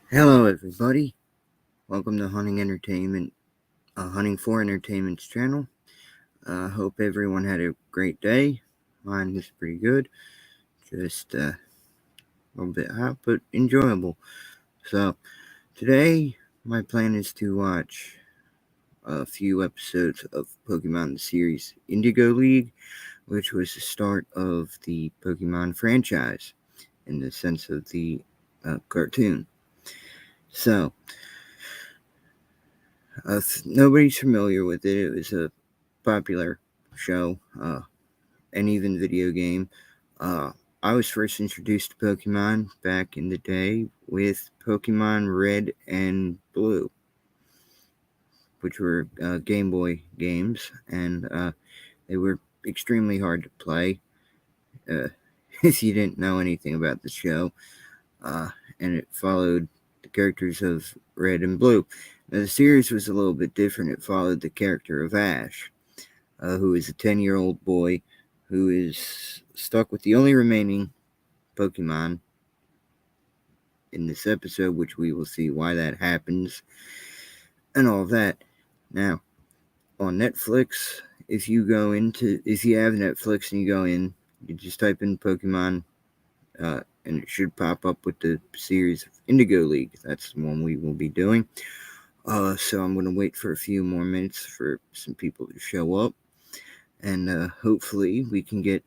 Hello, everybody. Welcome to Hunting for Entertainment's channel. Hope everyone had a great day. Mine was pretty good. Just a little bit hot, but enjoyable. So, today, my plan is to watch a few episodes of Pokemon the series Indigo League, which was the start of the Pokemon franchise in the sense of the cartoon. So, if nobody's familiar with it, it was a popular show and even video game. Uh, I was first introduced to Pokemon back in the day with Pokemon Red and Blue, which were Game Boy games, and they were extremely hard to play uh, if you didn't know anything about the show. Uh, and it followed the characters of Red and Blue. Now, the series was a little bit different. It followed the character of Ash, who is a 10-year-old boy who is stuck with the only remaining Pokemon in this episode, which we will see why that happens and all that. Now, on Netflix, if you have Netflix and you go in, you just type in Pokemon, and it should pop up with the series of Indigo League. That's the one we will be doing. So I'm going to wait for a few more minutes for some people to show up, and hopefully we can get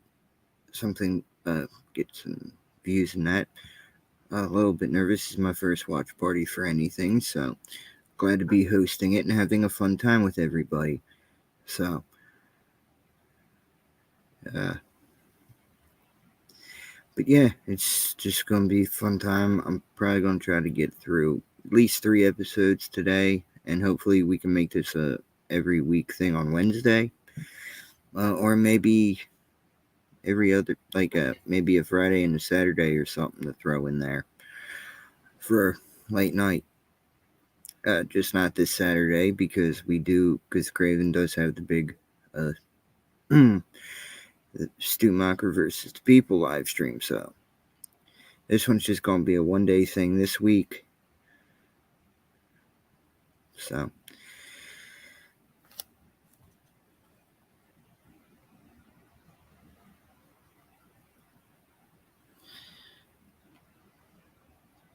something, get some views in that. A little bit nervous. This is my first watch party for anything, so glad to be hosting it and having a fun time with everybody. So, uh, but yeah, it's just gonna be a fun time. I'm probably gonna try to get through at least 3 episodes today, and hopefully we can make this a every week thing on Wednesday, or maybe every other, like maybe a Friday and a Saturday or something to throw in there for late night. Just not this Saturday because Craven does have the big uh, the Stu Mocker versus the People live stream. So this one's just gonna be a 1 day thing this week. So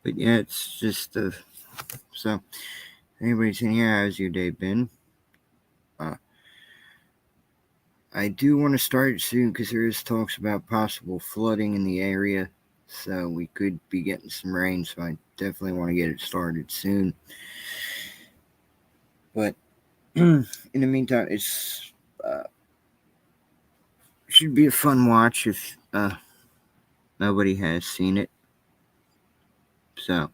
but yeah, it's just so anybody's in here, how's your day been? Uh, I do want to start soon because there is talks about possible flooding in the area, so we could be getting some rain. So I definitely want to get it started soon. But in the meantime, should be a fun watch if nobody has seen it. So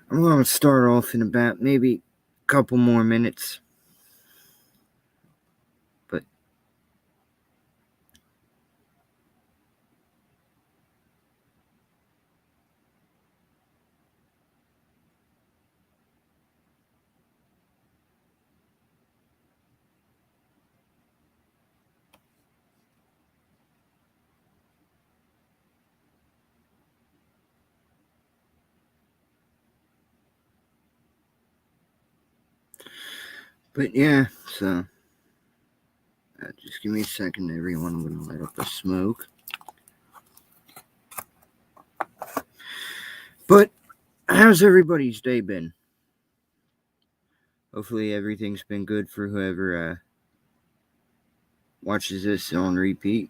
I'm going to start off in about maybe a couple more minutes. But yeah, so just give me a second, everyone. I'm going to light up a smoke. But how's everybody's day been? Hopefully everything's been good for whoever watches this on repeat.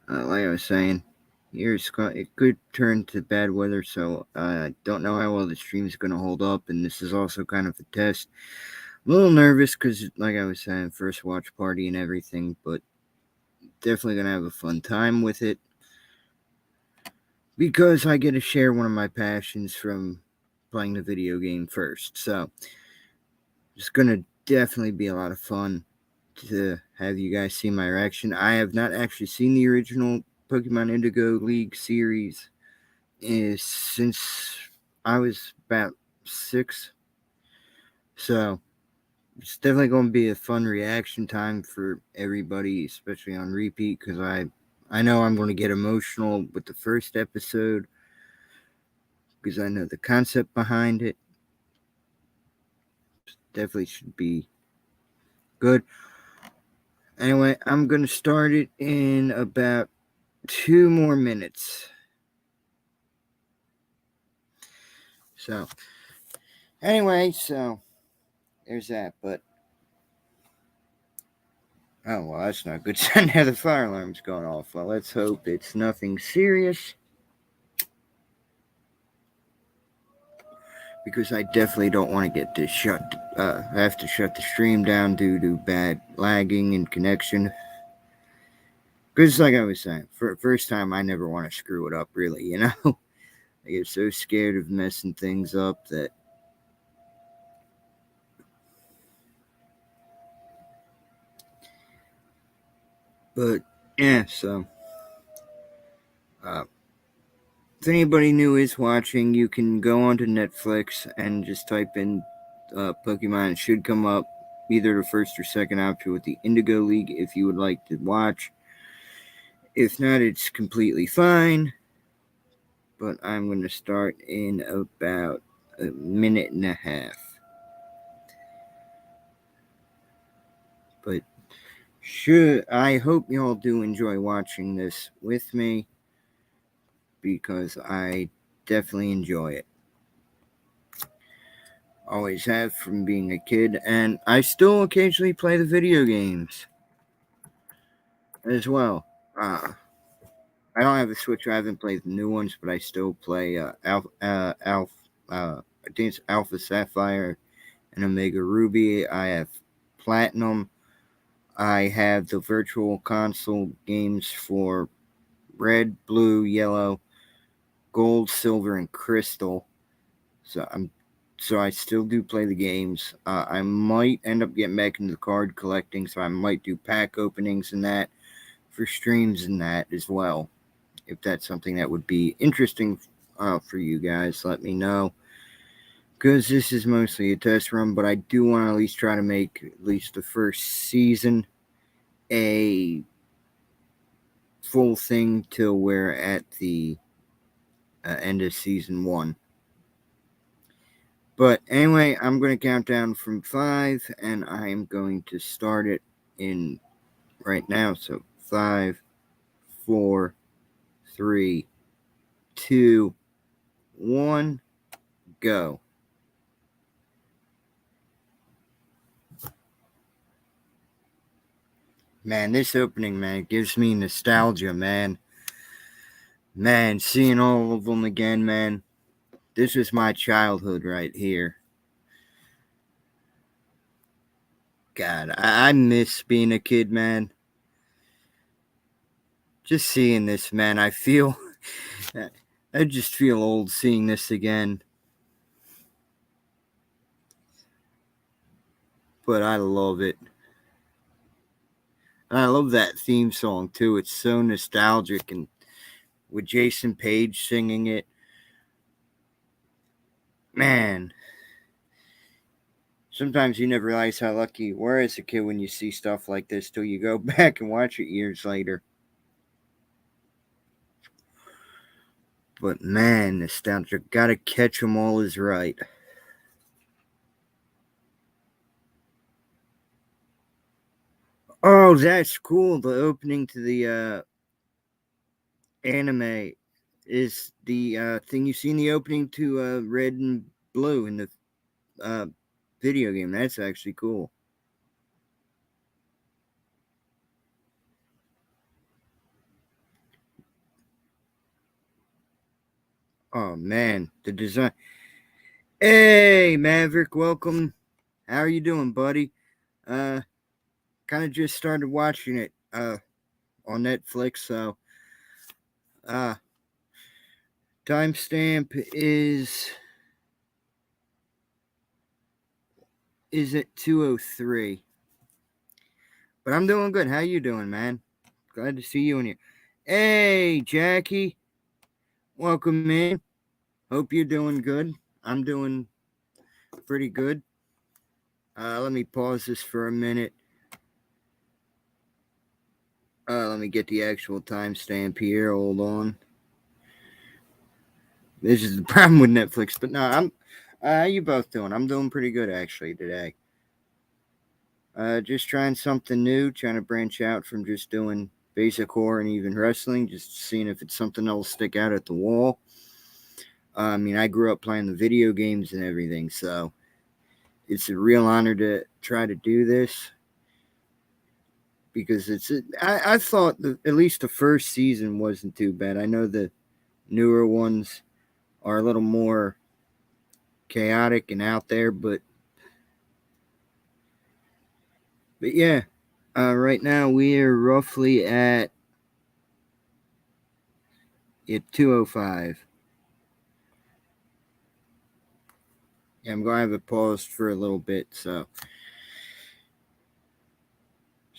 Like I was saying, it could turn to bad weather, so I don't know how well the stream is going to hold up, and this is also kind of a test. I'm a little nervous because, like I was saying, first watch party and everything, but definitely going to have a fun time with it because I get to share one of my passions from playing the video game first. So it's going to definitely be a lot of fun to have you guys see my reaction. I have not actually seen the original Pokemon Indigo League series since I was about 6. So it's definitely going to be a fun reaction time for everybody, especially on repeat, because I know I'm going to get emotional with the first episode, because I know the concept behind it. Definitely should be good. Anyway, I'm going to start it in about 2 more minutes. So, anyway, there's that. But, oh, well, that's not good. Now the fire alarm's going off. Well, let's hope it's nothing serious. Because I definitely don't want to get this have to shut the stream down due to bad lagging and connection. Because, like I was saying, for first time, I never want to screw it up, really, you know? I get so scared of messing things up that. But, yeah, so. If anybody new is watching, you can go onto Netflix and just type in Pokemon. It should come up either the first or second option with the Indigo League if you would like to watch. If not, it's completely fine. But I'm going to start in about a minute and a half. But I hope y'all do enjoy watching this with me, because I definitely enjoy it. Always have from being a kid, and I still occasionally play the video games as well. I don't have a Switch. I haven't played the new ones, but I still play I think it's Alpha Sapphire and Omega Ruby. I have Platinum. I have the virtual console games for Red, Blue, Yellow, Gold, Silver, and Crystal. So I still do play the games. I might end up getting back into the card collecting, so I might do pack openings and that for streams and that as well. If that's something that would be interesting for you guys, let me know. Because this is mostly a test run, but I do want to at least try to make at least the first season a full thing till we're at the end of season 1. But anyway, I'm going to count down from 5, and I'm going to start it in right now. So 5, 4, 3, 2, 1, go. Man, this opening, man, gives me nostalgia, man. Man, seeing all of them again, man. This was my childhood right here. God, I miss being a kid, man. Just seeing this, man, I just feel old seeing this again. But I love it. And I love that theme song, too. It's so nostalgic, and with Jason Page singing it. Man, sometimes you never realize how lucky you were as a kid when you see stuff like this till you go back and watch it years later. But man, nostalgia, gotta catch 'em all is right. Oh, that's cool. The opening to the anime is the thing you see in the opening to Red and Blue in the uh, video game. That's actually cool. Oh man, the design. Hey, Maverick, welcome. How are you doing, buddy? Kind of just started watching it on Netflix, so uh timestamp is at 2:03. But I'm doing good. How you doing, man? Glad to see you in here. Hey, Jackie, welcome in. Hope you're doing good. I'm doing pretty good. Let me pause this for a minute. Let me get the actual timestamp here. Hold on. This is the problem with Netflix. But no, I'm. How you both doing? I'm doing pretty good actually today. Just trying something new, trying to branch out from just doing basic horror and even wrestling, just seeing if it's something that'll stick out at the wall. I mean, I grew up playing the video games and everything, so it's a real honor to try to do this because I thought at least the first season wasn't too bad. I know the newer ones are a little more chaotic and out there, but yeah, right now we are roughly at 2:05. Yeah, I'm gonna have it paused for a little bit, so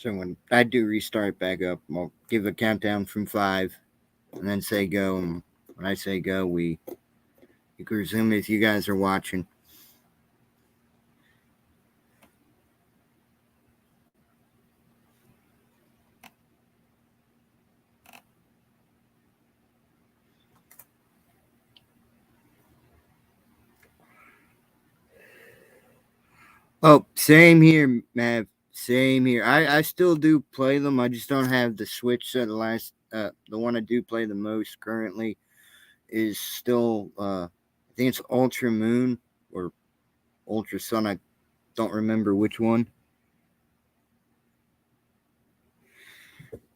when I do restart back up, I'll give a countdown from 5, and then say go. And when I say go, you can resume if you guys are watching. Oh, same here, Mav. Same here. I still do play them. I just don't have the Switch. So the one I do play the most currently is still I think it's Ultra Moon or Ultra Sun. I don't remember which one,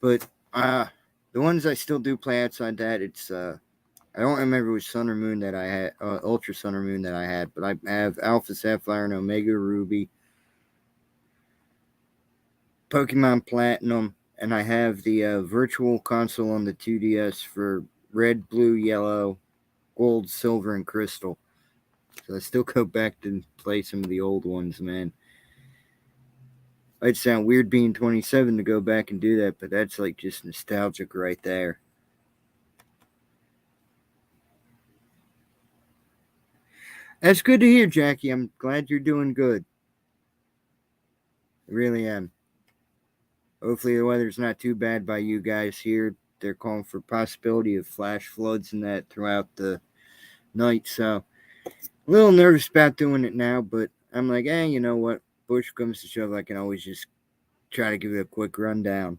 but the ones I still do play outside that it's I don't remember which Sun or Moon that I had, Ultra Sun or Moon that I had, but I have Alpha Sapphire and Omega Ruby, Pokemon Platinum, and I have the Virtual Console on the 2DS for Red, Blue, Yellow, Gold, Silver, and Crystal. So I still go back to play some of the old ones, man. It'd sound weird being 27 to go back and do that, but that's like just nostalgic right there. That's good to hear, Jackie. I'm glad you're doing good. I really am. Hopefully the weather's not too bad by you guys here. They're calling for possibility of flash floods and that throughout the night. So a little nervous about doing it now, but I'm like, you know what? Push comes to shove, I can always just try to give it a quick rundown.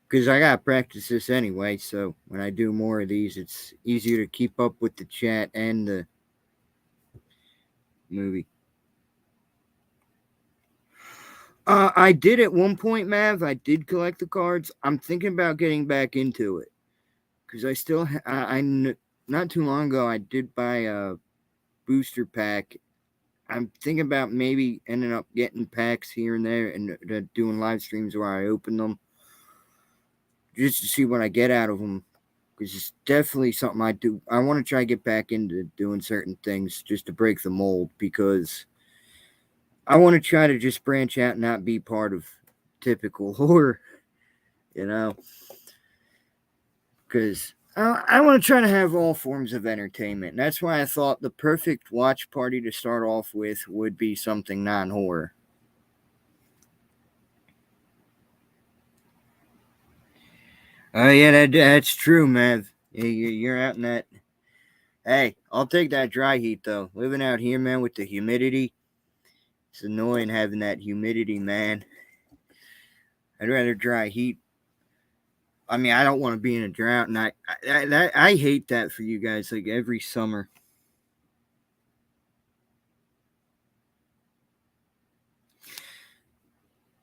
Because I got to practice this anyway, so when I do more of these, it's easier to keep up with the chat and the movie. I did at one point, Mav. I did collect the cards. I'm thinking about getting back into it because I still, not too long ago, I did buy a booster pack. I'm thinking about maybe ending up getting packs here and there and doing live streams where I open them just to see what I get out of them. Because it's definitely something I do. I want to try to get back into doing certain things just to break the mold because I want to try to just branch out and not be part of typical horror, you know, because I want to try to have all forms of entertainment. And that's why I thought the perfect watch party to start off with would be something non-horror. Oh, yeah, that's true, Mav. You're out in that. Hey, I'll take that dry heat, though. Living out here, man, with the humidity, it's annoying having that humidity, man. I'd rather dry heat. I mean, I don't want to be in a drought, and I hate that for you guys. Like every summer.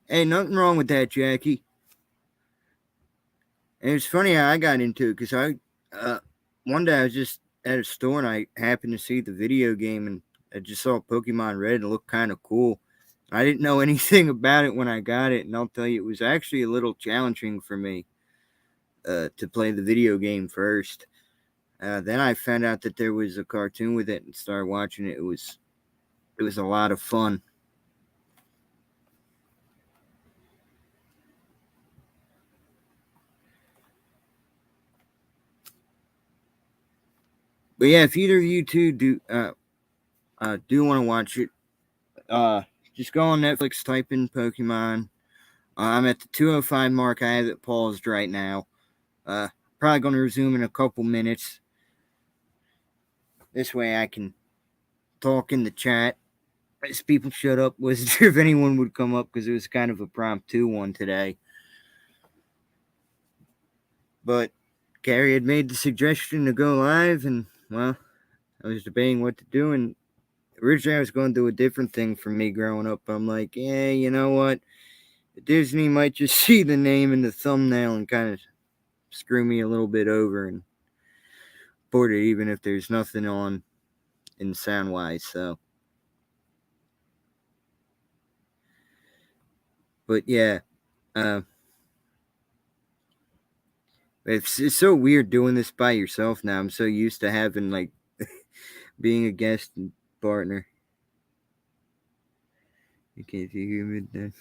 Hey, nothing wrong with that, Jackie. And it's funny how I got into it because one day I was just at a store and I happened to see the video game and I just saw Pokemon Red and it looked kind of cool. I didn't know anything about it when I got it, and I'll tell you, it was actually a little challenging for me to play the video game first. Then I found out that there was a cartoon with it and started watching it. It was a lot of fun. But yeah, if either of you two do want to watch it, uh, just go on Netflix, type in Pokemon. I'm at the 2:05 mark. I have it paused right now. probably going to resume in a couple minutes. This way I can talk in the chat as people showed up. Wasn't sure if anyone would come up because it was kind of a impromptu one today. But Gary had made the suggestion to go live, and, well, I was debating what to do, and originally I was going to do a different thing for me growing up, but I'm like, yeah, you know what? Disney might just see the name in the thumbnail and kind of screw me a little bit over and board it, even if there's nothing on in sound-wise, so. But, yeah, it's so weird doing this by yourself now. I'm so used to having, like, being a guest and partner. You can't see humid then.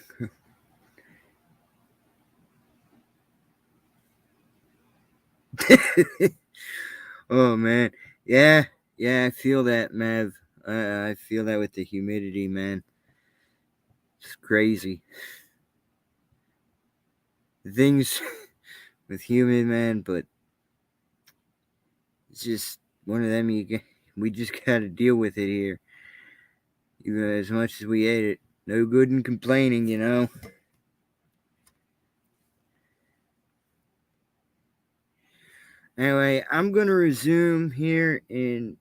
Oh, man. Yeah, I feel that, Mav. I feel that with the humidity, man. It's crazy. Things with humid, man, but it's just one of them we just got to deal with it here. Even as much as we ate it. No good in complaining, you know. Anyway, I'm going to resume here in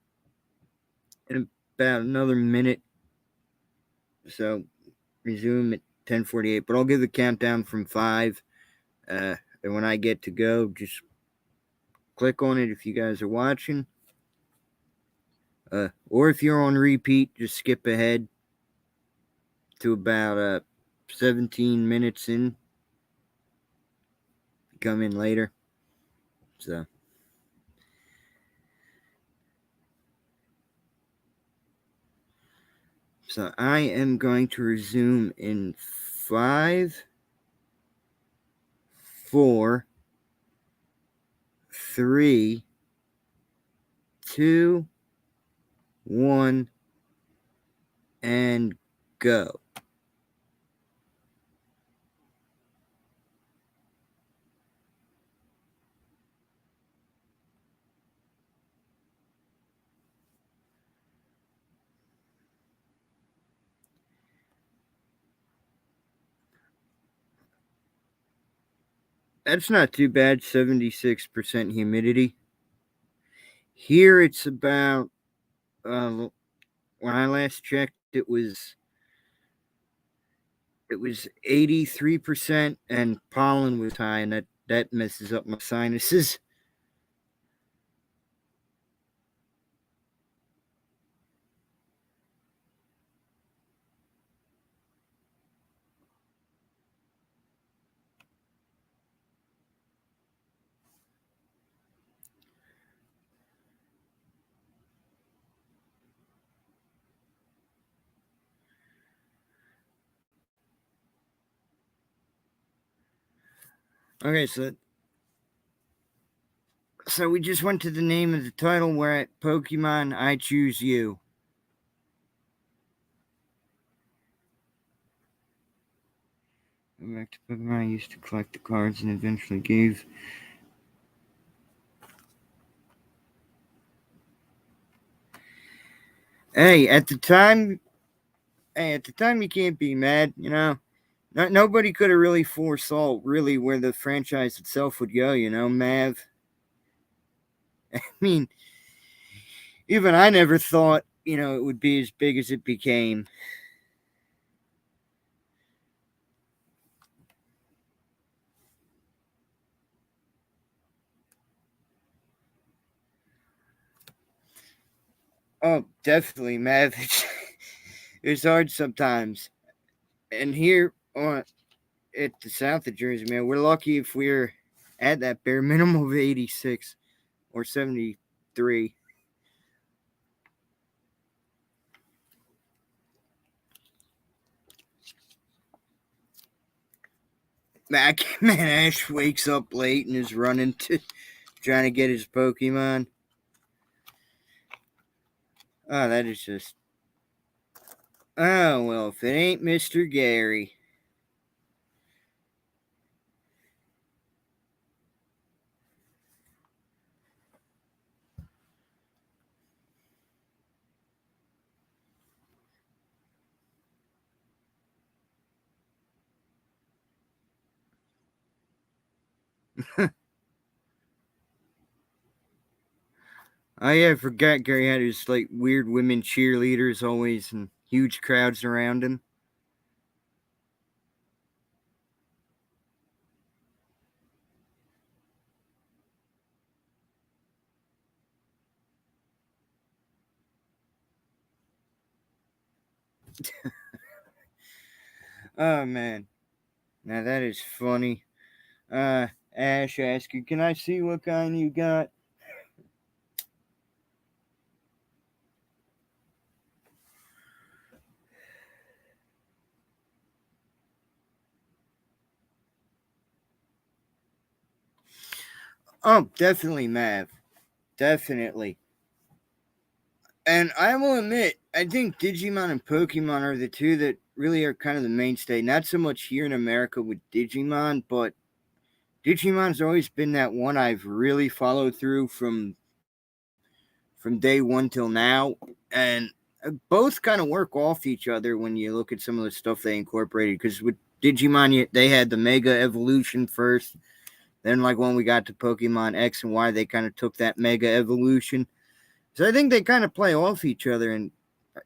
about another minute. So, resume at 10:48. But I'll give the countdown from 5. And when I get to go, just click on it if you guys are watching. Or if you're on repeat, just skip ahead to about 17 minutes in. Come in later. So I am going to resume in 5, 4, 3, 2, 1, and go. That's not too bad, 76% humidity. Here it's about, when I last checked, it was 83%, and pollen was high, and that messes up my sinuses. Okay, so we just went to the name of the title. We're at Pokemon I Choose You. Go back to Pokemon I used to collect the cards and eventually gave. Hey, at the time you can't be mad, you know. Nobody could have really foresaw really where the franchise itself would go, you know, Mav. I mean, even I never thought, you know, it would be as big as it became. Oh, definitely, Mav. It's hard sometimes. And here on at the south of Jersey, man, we're lucky if we're at that bare minimum of 86 or 73. Man, Ash wakes up late and is running to trying to get his Pokemon. Oh, that is just. Oh, well, if it ain't Mr. Gary. Oh yeah, I forgot Gary had his like weird women cheerleaders always and huge crowds around him. Oh man. Now that is funny. Ash ask you, can I see what kind you got? Oh, definitely Mav. Definitely. And I will admit, I think Digimon and Pokemon are the two that really are kind of the mainstay. Not so much here in America with Digimon, but Digimon's always been that one I've really followed through from day one till now. And both kind of work off each other when you look at some of the stuff they incorporated. Because with Digimon, they had the Mega Evolution first. Then, like when we got to Pokemon X and Y, they kind of took that Mega Evolution. So I think they kind of play off each other and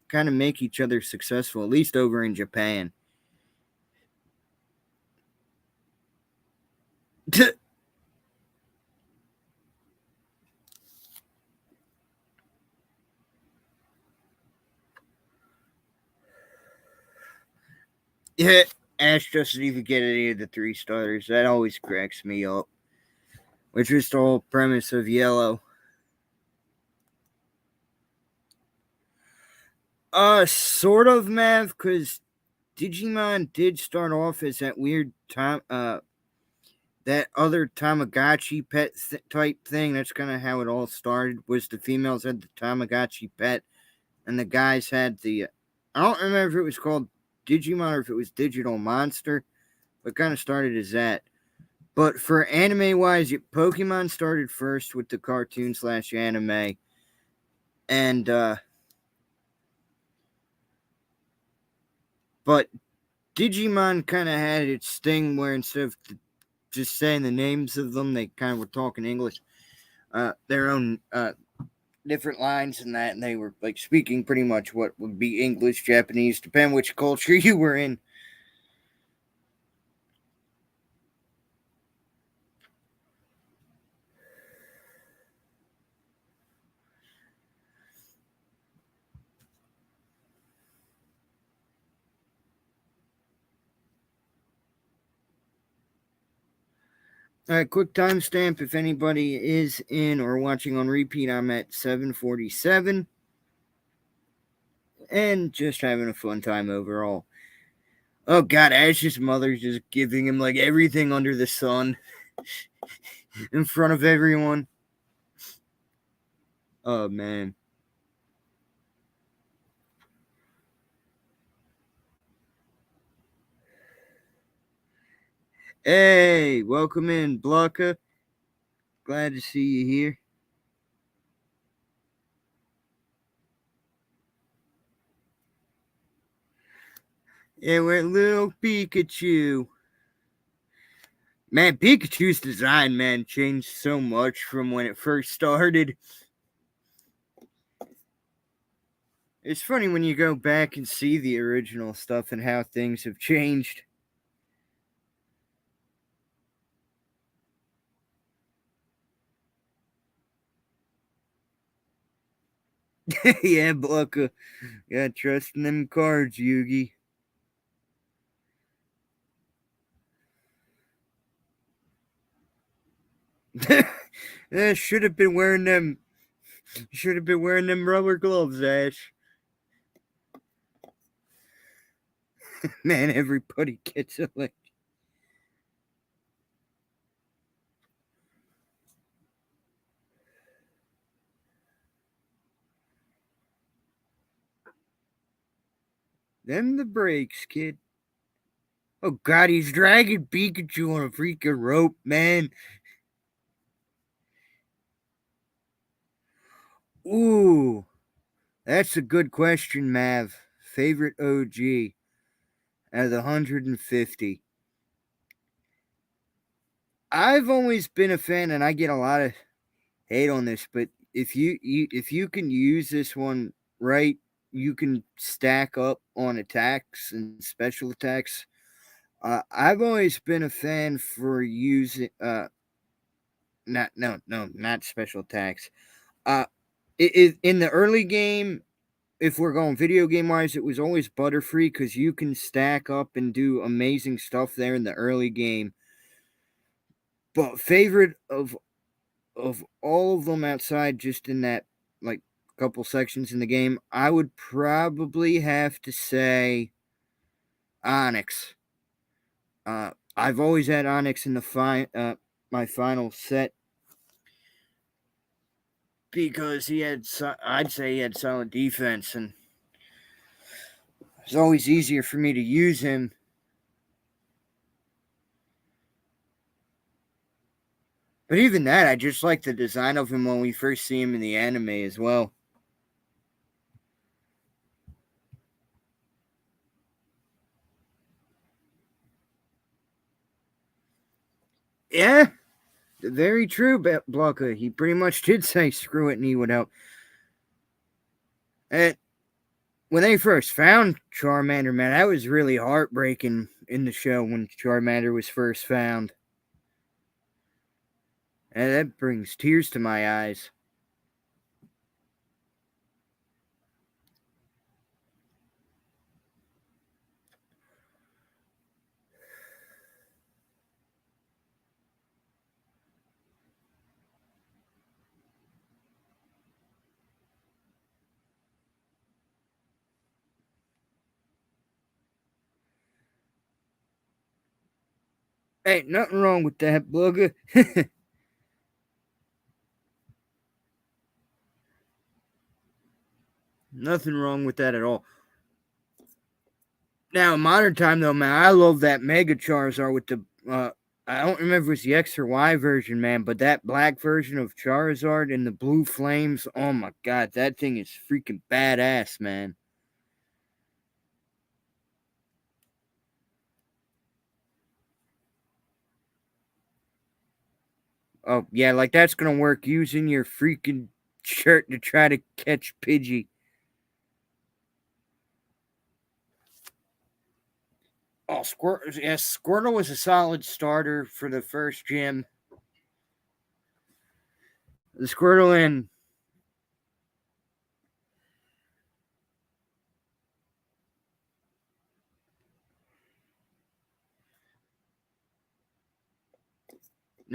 kind of make each other successful, at least over in Japan. Yeah, Ash doesn't even get any of the 3 stars. That always cracks me up. Which is the whole premise of Yellow. Sort of, Mav, because Digimon did start off as that weird that other Tamagotchi pet type thing. That's kind of how it all started. Was the females had the Tamagotchi pet, and the guys had the. I don't remember if it was called Digimon or if it was Digital Monster, but kind of started as that. But for anime wise, Pokemon started first with the cartoon slash anime, and but Digimon kind of had its thing where instead of just saying the names of them, they kind of were talking English, their own different lines and that, and they were like speaking pretty much what would be English, Japanese, depending which culture you were in. All right, quick timestamp. If anybody is in or watching on repeat, I'm at 7:47, and just having a fun time overall. Oh God, Ash's mother's just giving him like everything under the sun in front of everyone. Oh man. Hey, welcome in, Blanca. Glad to see you here. Yeah, we're little Pikachu. Man, Pikachu's design, man, changed so much from when it first started. It's funny when you go back and see the original stuff and how things have changed. Yeah, Blanca. Yeah, trust in them cards, Yugi. Should have been wearing them. Should have been wearing them rubber gloves, Ash. Man, everybody gets it. Like them the brakes, kid. Oh God, he's dragging Pikachu on a freaking rope, man. Ooh, that's a good question, Mav. Favorite OG out of the 150. I've always been a fan, and I get a lot of hate on this, but if you can use this one right, you can stack up on attacks and special attacks. I've always been a fan for using not no no not special attacks. Uh, in the early game, if we're going video game wise, it was always Butterfree because you can stack up and do amazing stuff there in the early game. But favorite of all of them outside just in that like couple sections in the game, I would probably have to say Onyx. I've always had Onyx in my final set because I'd say he had solid defense, and it's always easier for me to use him. But even that, I just like the design of him when we first see him in the anime as well. Yeah, very true, Blanca. He pretty much did say screw it and he would help. And when they first found Charmander, man, that was really heartbreaking in the show when Charmander was first found. And that brings tears to my eyes. Ain't nothing wrong with that, Bugger. Nothing wrong with that at all. Now, in modern time, though, man, I love that Mega Charizard with the. I don't remember if it's the X or Y version, man, but that black version of Charizard and the blue flames. Oh my god, that thing is freaking badass, man. Oh, yeah, like that's gonna work using your freaking shirt to try to catch Pidgey. Oh, Squirtle, yes, Squirtle was a solid starter for the first gym. The Squirtle and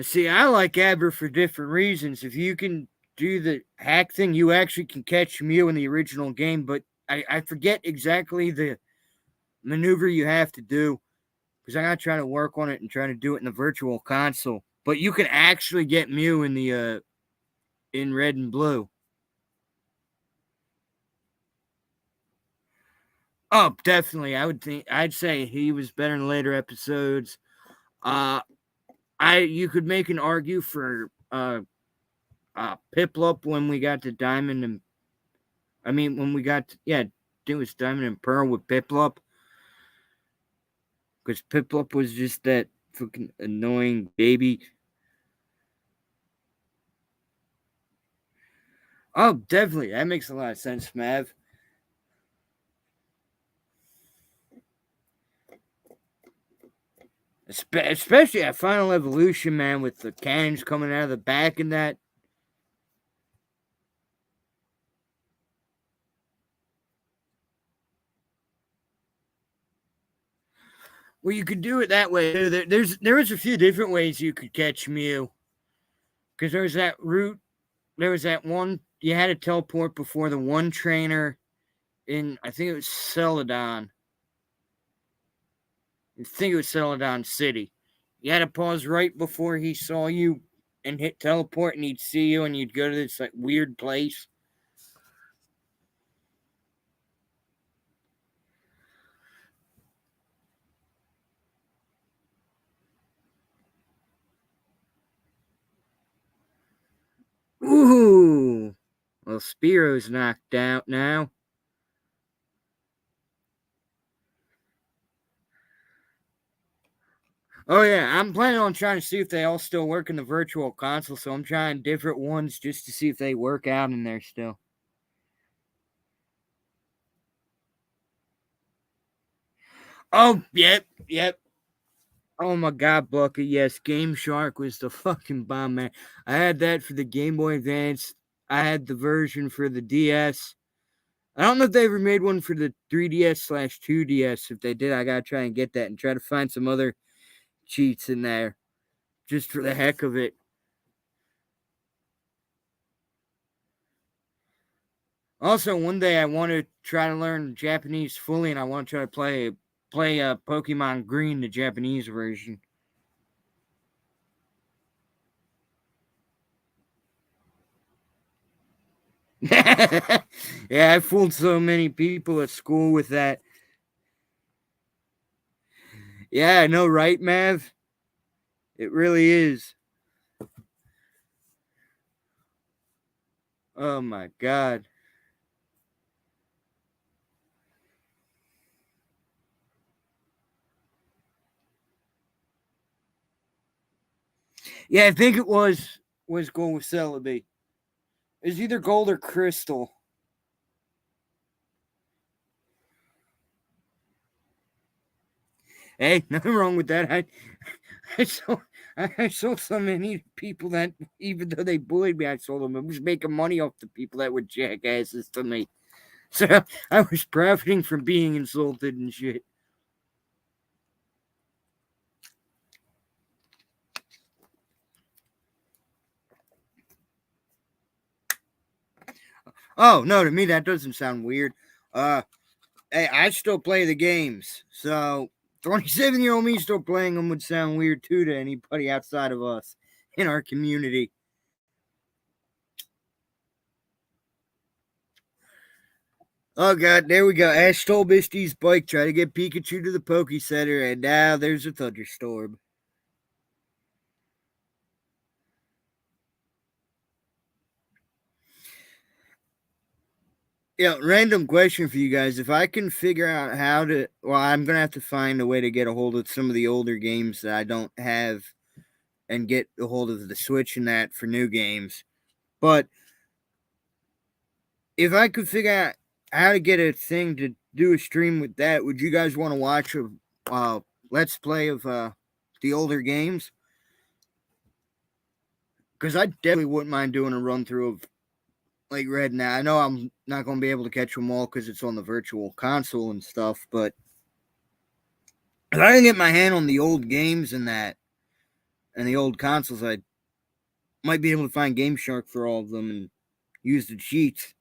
see, I like Aber for different reasons. If you can do the hack thing, you actually can catch Mew in the original game, but I forget exactly the maneuver you have to do because I gotta try to work on it and try to do it in the virtual console. But you can actually get Mew in the in red and blue. Oh, definitely. I'd say he was better in later episodes. Uh you could make an argue for Piplup when we got to Diamond and when we got to, yeah, it was Diamond and Pearl with Piplup because Piplup was just that fucking annoying baby. Oh, definitely, that makes a lot of sense, Mav. Especially at Final Evolution, man, with the cannons coming out of the back and that. Well, you could do it that way. There was a few different ways you could catch Mew because there was that route. There was that one you had to teleport before the one trainer in. I think it was Celadon. I think it was Celadon City. You had to pause right before he saw you and hit teleport, and he'd see you, and you'd go to this like weird place. Ooh, well, Spiro's knocked out now. Oh yeah, I'm planning on trying to see if they all still work in the virtual console, so I'm trying different ones just to see if they work out in there still. Oh, yep. Oh my god, Bucket, yes, Game Shark was the fucking bomb, man. I had that for the Game Boy Advance. I had the version for the DS. I don't know if they ever made one for the 3DS/2DS. If they did, I gotta try and get that and try to find some other cheats in there just for the heck of it. Also, one day I want to try to learn Japanese fully, and I want to try to play Pokemon Green, the Japanese version. Yeah, I fooled so many people at school with that. Yeah, I know, right, Mav? It really is. Oh my god. Yeah, I think it was gold with Celebi. It's either gold or crystal. Hey, nothing wrong with that. I saw I saw so many people that even though they bullied me, I saw them. I was making money off the people that were jackasses to me. So I was profiting from being insulted and shit. Oh no, to me that doesn't sound weird. Uh hey, I still play the games. So 27-year-old me still playing them would sound weird too to anybody outside of us in our community. Oh god, there we go. Ash stole Misty's bike, try to get Pikachu to the Poke Center, and now there's a thunderstorm. Yeah, random question for you guys. If I can figure out how to, well, I'm gonna have to find a way to get a hold of some of the older games that I don't have, and get a hold of the Switch and that for new games. But if I could figure out how to get a thing to do a stream with that, would you guys want to watch a let's play of the older games? Because I definitely wouldn't mind doing a run through of like Red. Now I know I'm not going to be able to catch them all because it's on the virtual console and stuff, but if I can get my hand on the old games and that and the old consoles, I might be able to find Game Shark for all of them and use the cheats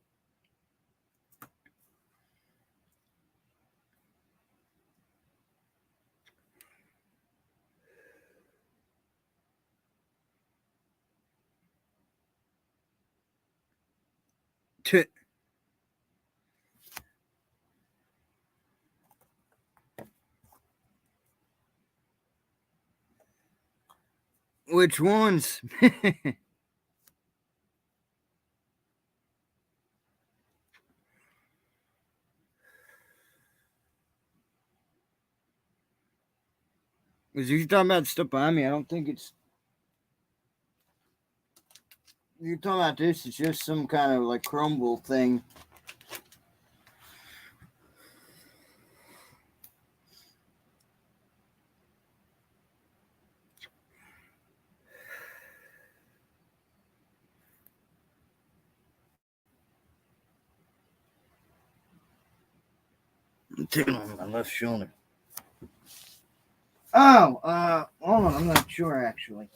to. Which ones? Because you're talking about stuff behind me, I don't think it's. You're talking about this, it's just some kind of like crumble thing. I'm taking on my left shoulder. Oh, hold on, I'm not sure actually.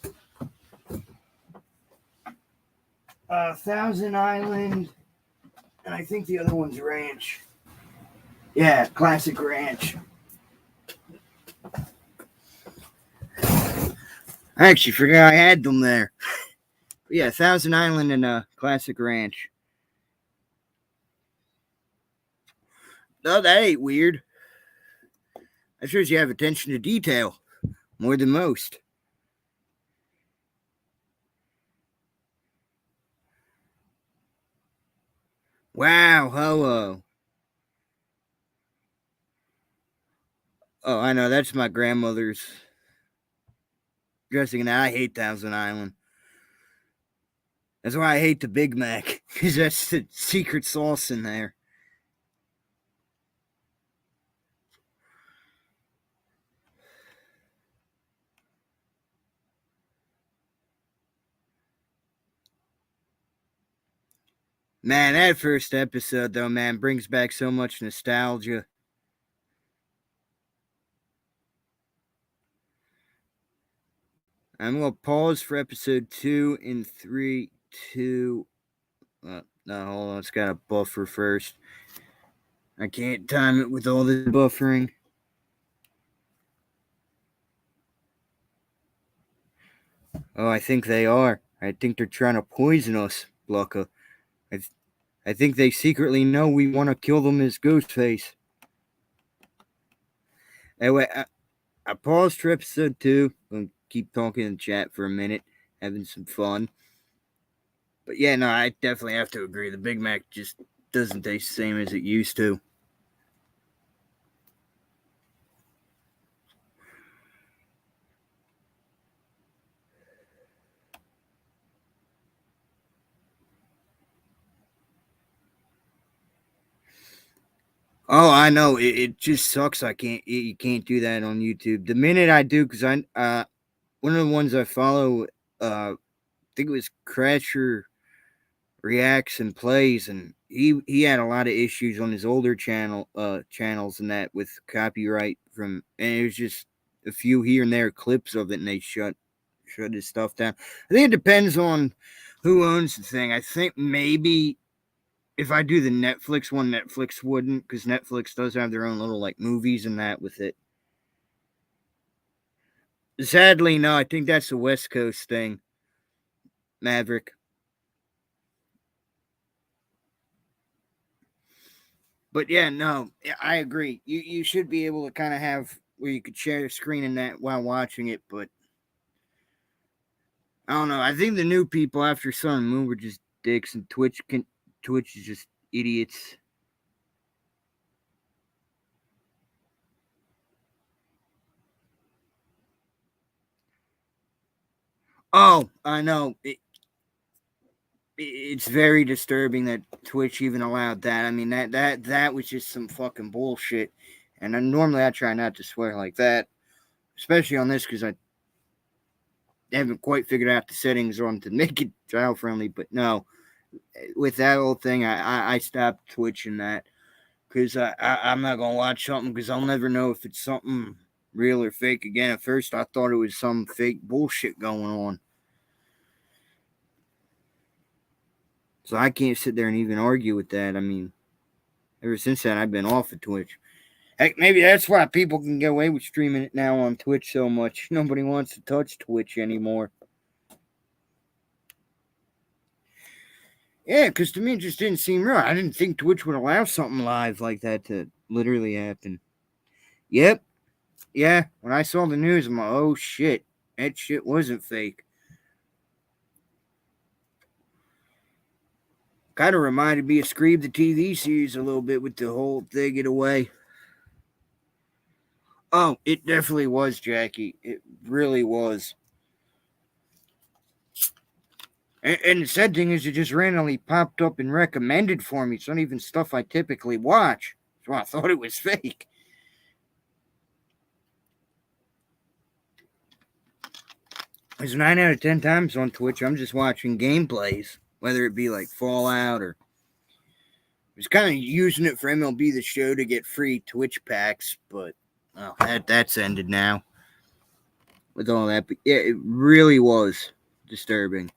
Thousand Island, and I think the other one's Ranch. Yeah, Classic Ranch. I actually forgot I had them there. But yeah, Thousand Island and Classic Ranch. No, that ain't weird. That shows you have attention to detail more than most. Wow, hello. Oh, I know, that's my grandmother's. dressing in that. I hate Thousand Island. That's why I hate the Big Mac, because that's the secret sauce in there. Man, that first episode, though, man, brings back so much nostalgia. I'm going to pause for episode 2 in 3, 2. No, hold on. It's got a buffer first. I can't time it with all the buffering. Oh, I think they are. I think they're trying to poison us, Blucka. I think they secretly know we want to kill them as Ghostface. Anyway, I paused for episode 2. I'm gonna keep talking in chat for a minute, having some fun. But yeah, no, I definitely have to agree. The Big Mac just doesn't taste the same as it used to. Oh, I know. It just sucks. You can't do that on YouTube. The minute I do, because one of the ones I follow, I think it was Crasher Reacts and Plays, and he had a lot of issues on his older channels and that with copyright from, and it was just a few here and there clips of it, and they shut his stuff down. I think it depends on who owns the thing. I think maybe if I do the Netflix one, Netflix wouldn't, because Netflix does have their own little like movies and that with it. Sadly, no, I think that's a West Coast thing. Maverick. But yeah, no, I agree. You should be able to kind of have where you could share a screen in that while watching it, but I don't know. I think the new people after Sun and Moon were just dicks, and Twitch is just idiots. Oh, I know. It's very disturbing that Twitch even allowed that. I mean that was just some fucking bullshit. And normally I try not to swear like that, especially on this because I haven't quite figured out the settings on to make it child friendly. But no, with that whole thing, I stopped twitching that because I'm not gonna watch something because I'll never know if it's something real or fake again. At first, I thought it was some fake bullshit going on. So I can't sit there and even argue with that. I mean, ever since then, I've been off of Twitch. Heck, maybe that's why people can get away with streaming it now on Twitch so much. Nobody wants to touch Twitch anymore. Yeah, because to me, it just didn't seem real. I didn't think Twitch would allow something live like that to literally happen. Yep. Yeah. When I saw the news, I'm like, oh shit. That shit wasn't fake. Kind of reminded me of Scream the TV series a little bit with the whole thing in a way. Oh, it definitely was, Jackie. It really was. And the sad thing is, it just randomly popped up and recommended for me. It's not even stuff I typically watch. So I thought it was fake. Because 9 out of 10 times on Twitch, I'm just watching gameplays, whether it be like Fallout or. I was kind of using it for MLB The Show to get free Twitch packs, but well, that's ended now with all that. But yeah, it really was disturbing.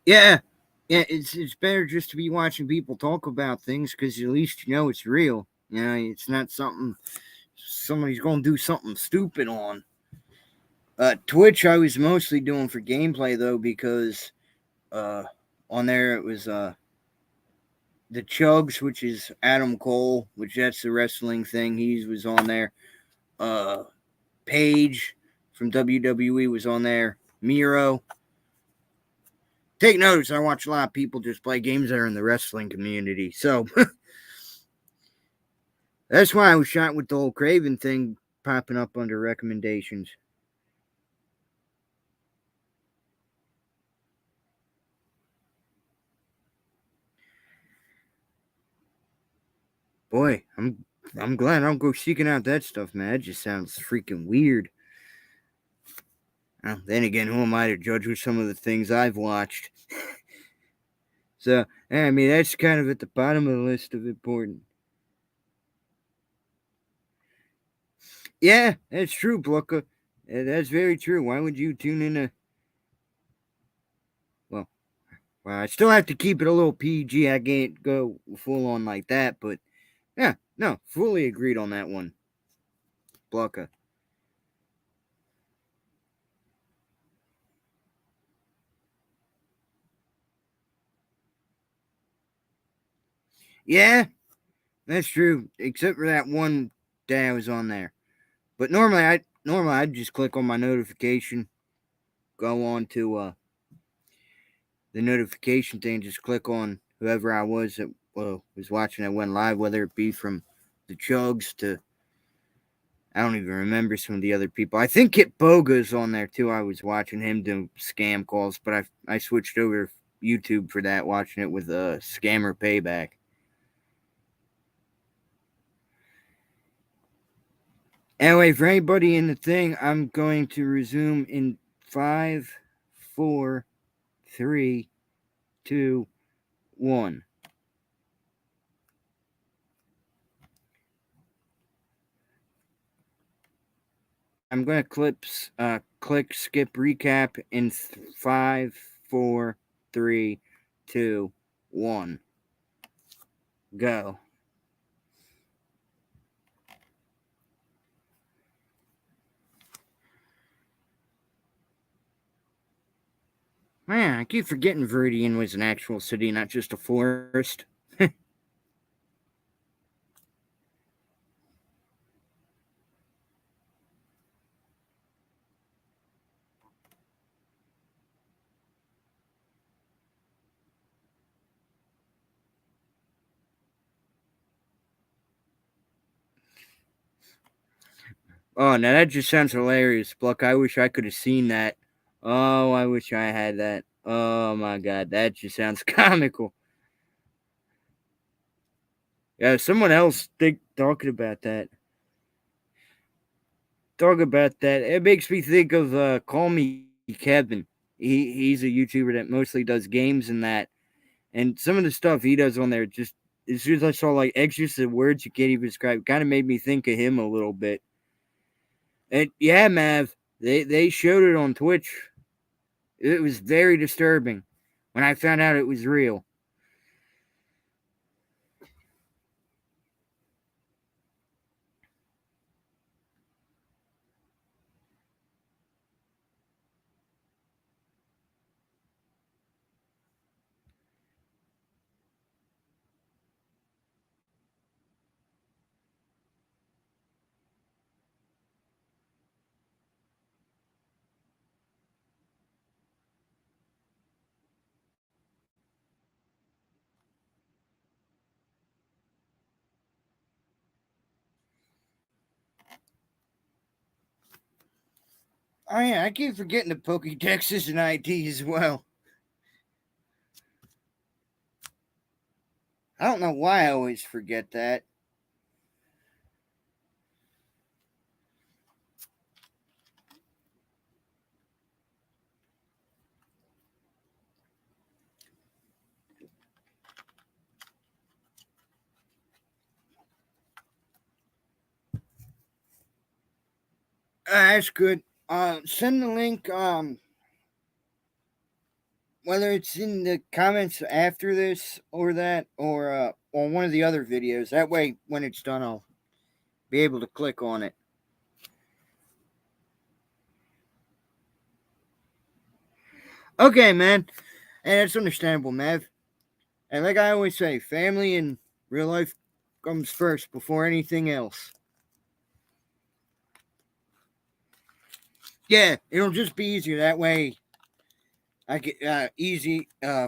Yeah, yeah, it's better just to be watching people talk about things because at least you know it's real. You know, it's not something somebody's going to do something stupid on. Twitch, I was mostly doing for gameplay though because uh, on there it was the Chugs, which is Adam Cole, which that's the wrestling thing. He was on there. Paige from WWE was on there. Miro. Take notice, I watch a lot of people just play games that are in the wrestling community. So, that's why I was shot with the whole Craven thing popping up under recommendations. Boy, I'm glad I don't go seeking out that stuff, man. That just sounds freaking weird. Well, then again, who am I to judge with some of the things I've watched? So, I mean, that's kind of at the bottom of the list of important. Yeah, that's true, Blucka. That's very true. Why would you tune in a... Well, I still have to keep it a little PG. I can't go full on like that, but yeah, no, fully agreed on that one, Blucka. Yeah, that's true. Except for that one day I was on there. But normally I'd just click on my notification, go on to the notification thing, just click on whoever I was that was watching that went live, whether it be from the Chugs to I don't even remember some of the other people. I think Kit Boga's on there too. I was watching him do scam calls, but I switched over to YouTube for that, watching it with Scammer Payback. Anyway, for anybody in the thing, I'm going to resume in 5, 4, 3, 2, 1. I'm going to click skip recap in 5, 4, 3, 2, 1. Go. Man, I keep forgetting Viridian was an actual city, not just a forest. Oh, now that just sounds hilarious, Pluck. I wish I could have seen that. Oh, I wish I had that. Oh my god, that just sounds comical. Yeah, someone else talking about that. Talk about that. It makes me think of Call Me Kevin. He's a YouTuber that mostly does games and that. And some of the stuff he does on there just as soon as I saw like extras of words you can't even describe, kind of made me think of him a little bit. And yeah, Mav, they showed it on Twitch. It was very disturbing when I found out it was real. Oh yeah, I keep forgetting the Pokédexes and ID as well. I don't know why I always forget that. That's good. Send the link. Whether it's in the comments after this or that, or on one of the other videos. That way, when it's done, I'll be able to click on it. Okay, man. And that's understandable, Mav. And like I always say, family and real life comes first before anything else. Yeah, it'll just be easier that way. I get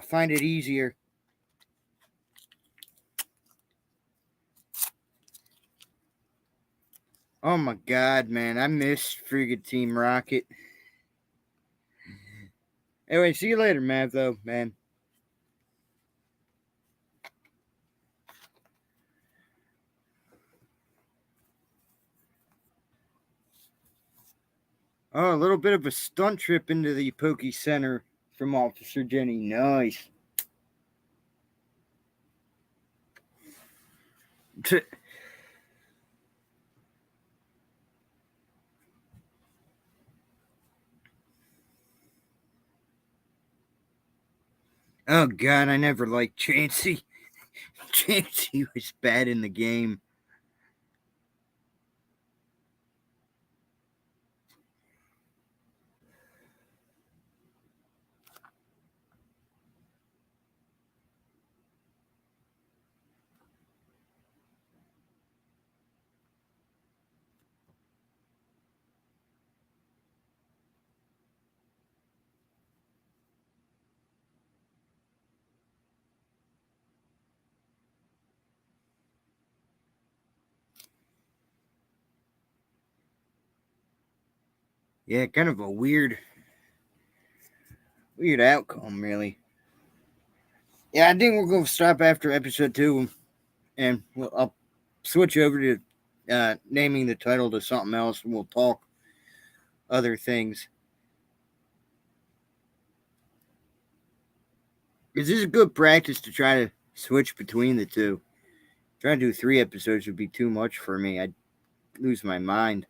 find it easier. Oh my god, man, I miss friggin' Team Rocket. Anyway, see you later, Mav, though, man. Oh, a little bit of a stunt trip into the Poke Center from Officer Jenny. Nice. Oh god, I never liked Chansey. Chansey was bad in the game. Yeah, kind of a weird outcome, really. Yeah, I think we're going to stop after episode 2, and I'll switch over to naming the title to something else, and we'll talk other things. Because this is good practice to try to switch between the two. Trying to do 3 episodes would be too much for me. I'd lose my mind.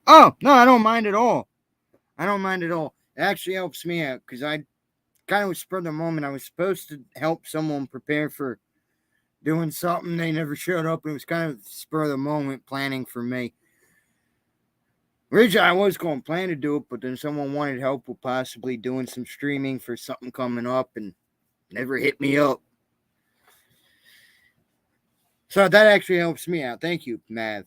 Oh, no, I don't mind at all. I don't mind at all. It actually helps me out because I kind of was spur of the moment. I was supposed to help someone prepare for doing something. They never showed up. It was kind of spur of the moment planning for me. Originally, I was going to plan to do it, but then someone wanted help with possibly doing some streaming for something coming up and never hit me up. So that actually helps me out. Thank you, Mav.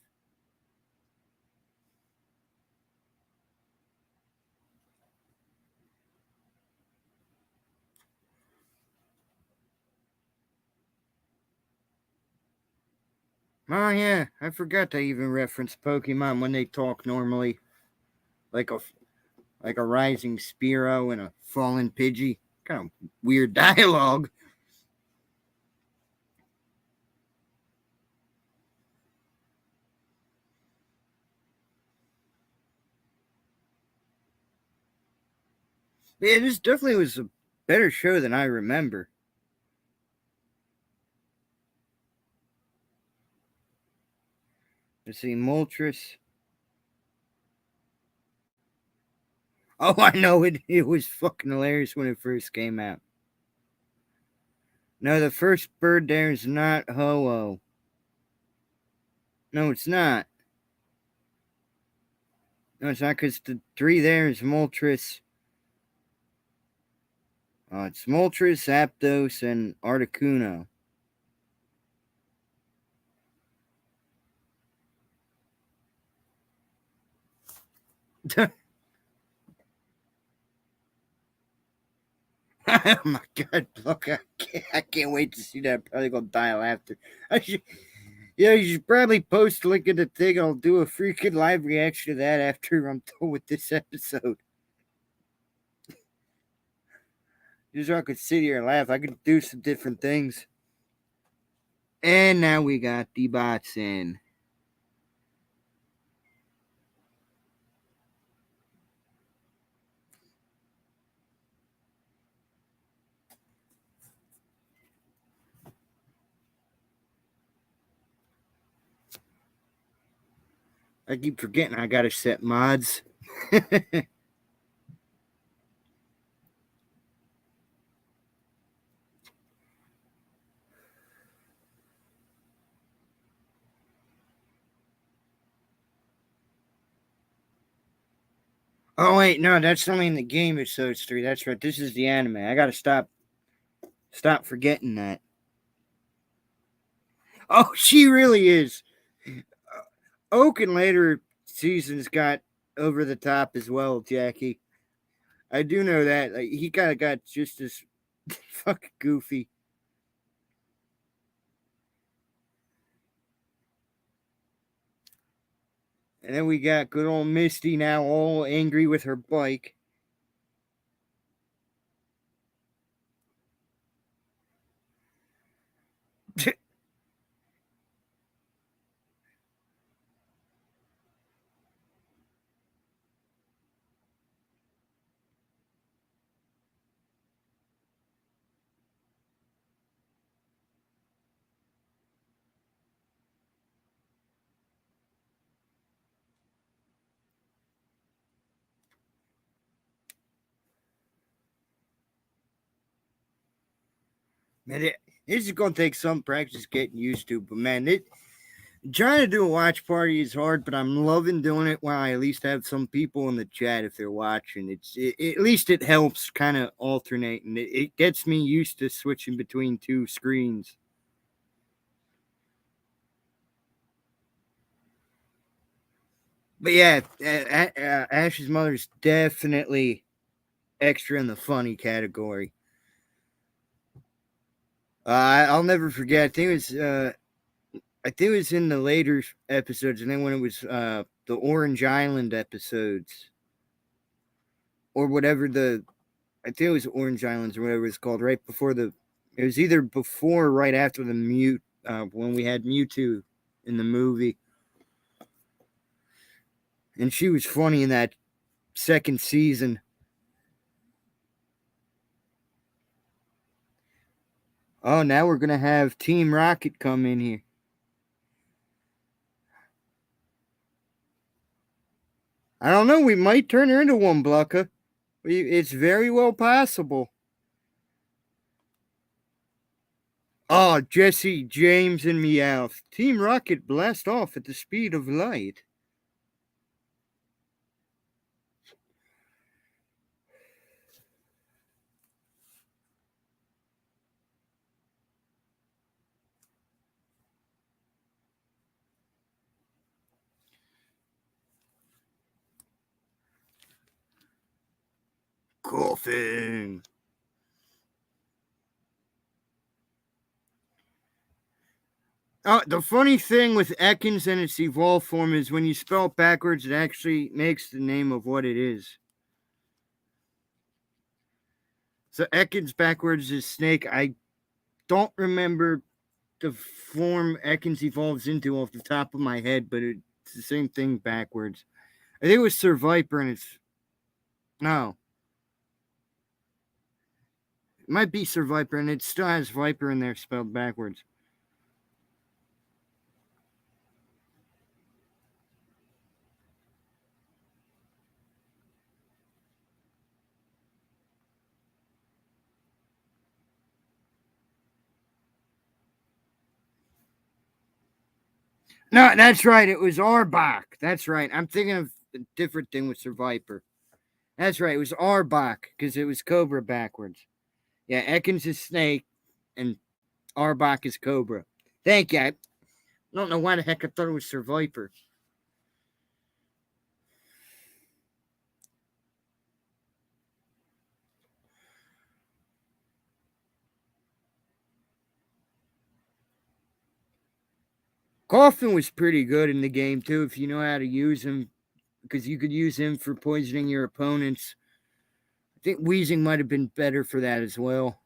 Oh yeah, I forgot to even reference Pokemon when they talk normally, like a rising Spearow and a fallen Pidgey. Kind of weird dialogue. Yeah, this definitely was a better show than I remember. Let's see, Moltres. Oh, I know it. It was fucking hilarious when it first came out. No, the first bird there is not Ho-Oh. No, it's not. No, it's not because the 3 there is Moltres. It's Moltres, Zapdos, and Articuno. Oh my god, look, I can't wait to see that. I'm probably gonna die of laughter. You should probably post a link in the thing. I'll do a freaking live reaction to that after I'm done with this episode. Just so I could sit here and laugh. I could do some different things. And now we got the bots in. I keep forgetting I gotta set mods. Oh wait, no, that's only in the game. It's so it's 3. That's right. This is the anime. I gotta stop forgetting that. Oh, she really is. Oak in later seasons got over the top as well, Jackie. I do know that. Like, he kind of got just as fucking goofy. And then we got good old Misty now all angry with her bike. Man, this is going to take some practice getting used to, but man, trying to do a watch party is hard, but I'm loving doing it while I at least have some people in the chat if they're watching. At least it helps kind of alternate, and it gets me used to switching between two screens. But yeah, Ash's mother's definitely extra in the funny category. I'll never forget. I think it was in the later episodes, and then when it was the Orange Island episodes, or whatever I think it was Orange Islands or whatever it's called. Right before it was either before or right after the when we had Mewtwo in the movie, and she was funny in that second season. Oh, now we're gonna have Team Rocket come in here. I don't know. We might turn her into one, Blucka. It's very well possible. Oh, Jesse, James, and Meowth. Team Rocket blast off at the speed of light. Coughing. The funny thing with Ekans and its evolved form is when you spell it backwards, it actually makes the name of what it is. So Ekans backwards is snake. I don't remember the form Ekans evolves into off the top of my head, but it's the same thing backwards. I think it was Sir Viper, and it's no, it might be Sir Viper, and it still has Viper in there spelled backwards. No, that's right. It was Arbok. That's right. I'm thinking of a different thing with Sir Viper. That's right. It was Arbok because it was Cobra backwards. Yeah, Ekans is snake and Arbok is Cobra. Thank you. I don't know why the heck I thought it was Sir Viper. Coffin was pretty good in the game too if you know how to use him because you could use him for poisoning your opponents. I think Wheezing might have been better for that as well.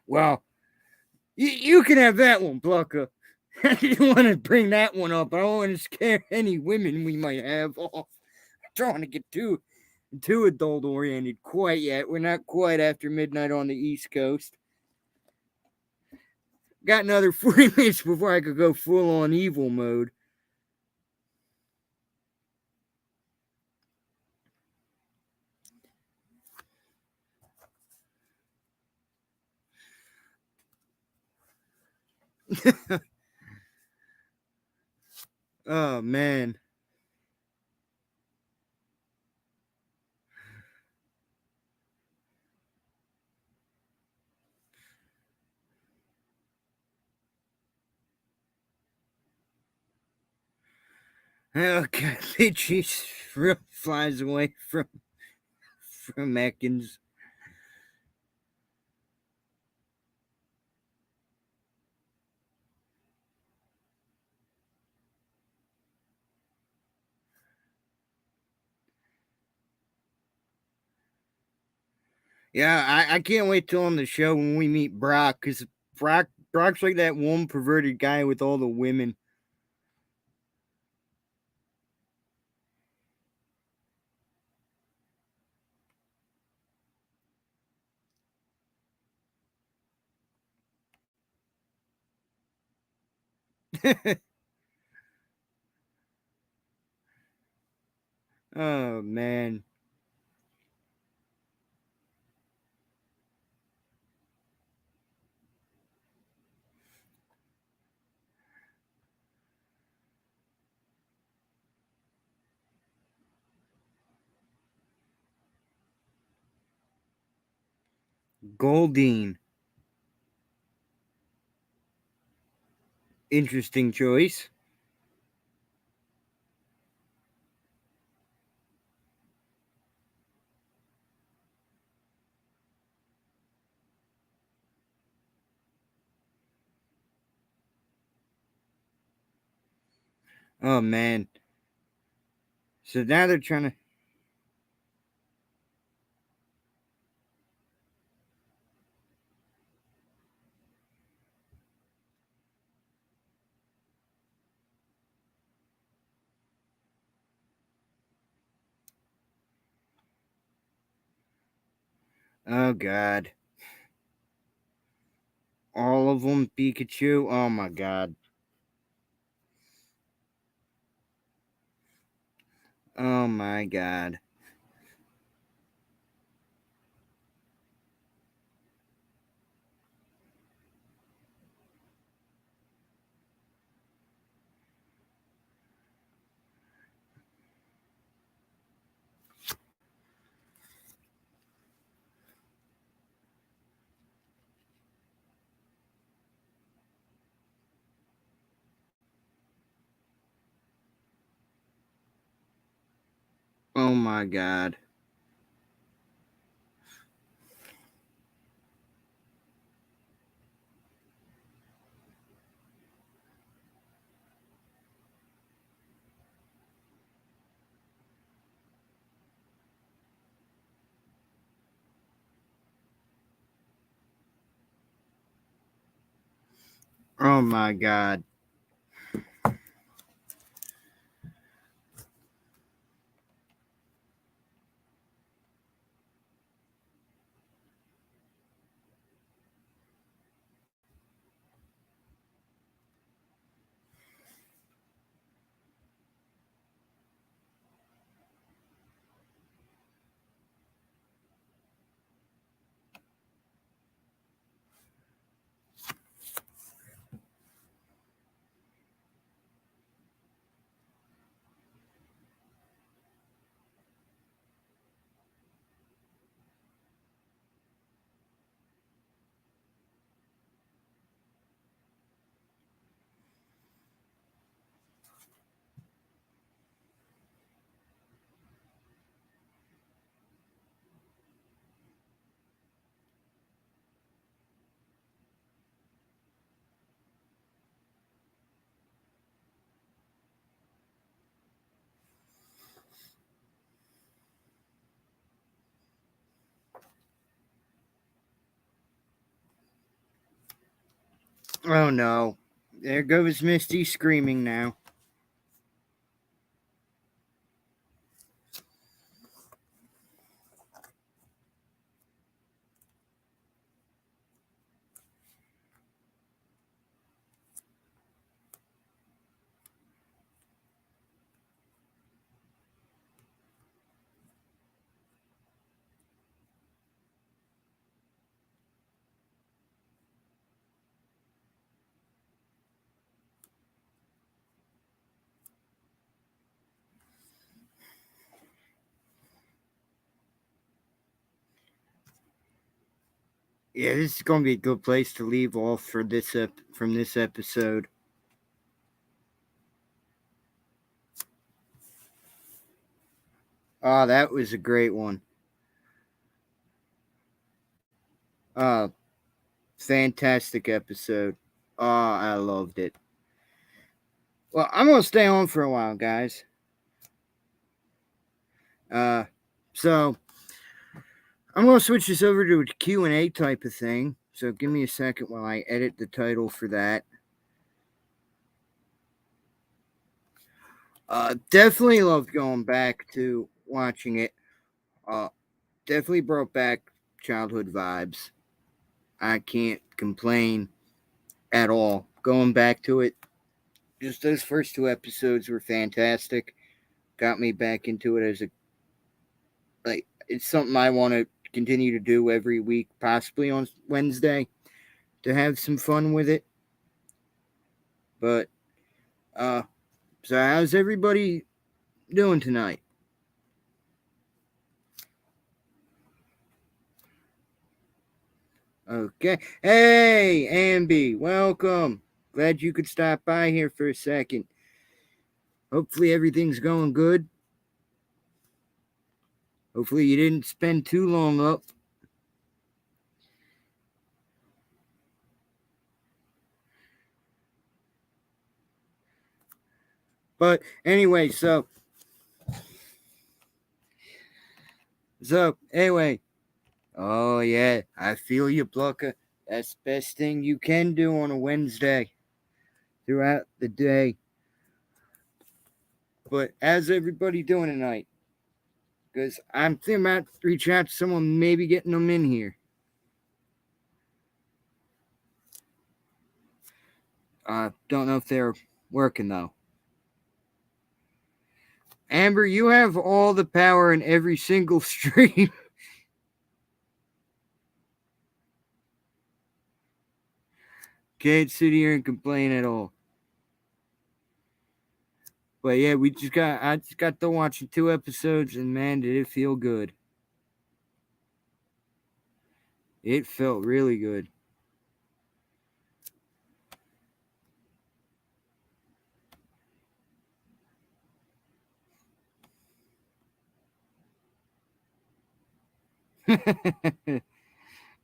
Well, you can have that one, Blucka. I didn't want to bring that one up. I don't want to scare any women we might have off. I'm trying to get too adult oriented quite yet. We're not quite after midnight on the East Coast. Got another 40 minutes before I could go full on evil mode. Oh man. Oh god, she flies away from Ekans. Yeah, I can't wait till on the show when we meet Brock, because Brock's like that one perverted guy with all the women. Oh man. Goldine. Interesting choice. Oh man. So now they're trying to. Oh god. All of them Pikachu. Oh my god. Oh my god. Oh my god. Oh my god. Oh no. There goes Misty screaming now. Yeah, this is going to be a good place to leave off for this from this episode. Oh, that was a great one. Uh, Fantastic episode. Oh, I loved it. Well, I'm gonna stay on for a while, guys. Uh, so I'm gonna switch this over to a Q&A type of thing. So give me a second while I edit the title for that. Definitely loved going back to watching it. Definitely brought back childhood vibes. I can't complain at all. Going back to it, just those first two episodes were fantastic. Got me back into it as a like. It's something I want to continue to do every week, possibly on Wednesday, to have some fun with it. But so how's everybody doing tonight? Okay. Hey, Amby, welcome. Glad you could stop by here for a second. Hopefully everything's going good. Hopefully you didn't spend too long up. But anyway, so anyway. Oh yeah, I feel you, Blucker. That's the best thing you can do on a Wednesday throughout the day. But how's everybody doing tonight? Because I'm thinking about reaching out to someone, maybe getting them in here. Don't know if they're working though. Amber, you have all the power in every single stream. Can't sit here and complain at all. But yeah, I just got done watching 2 episodes, and man, did it feel good. It felt really good.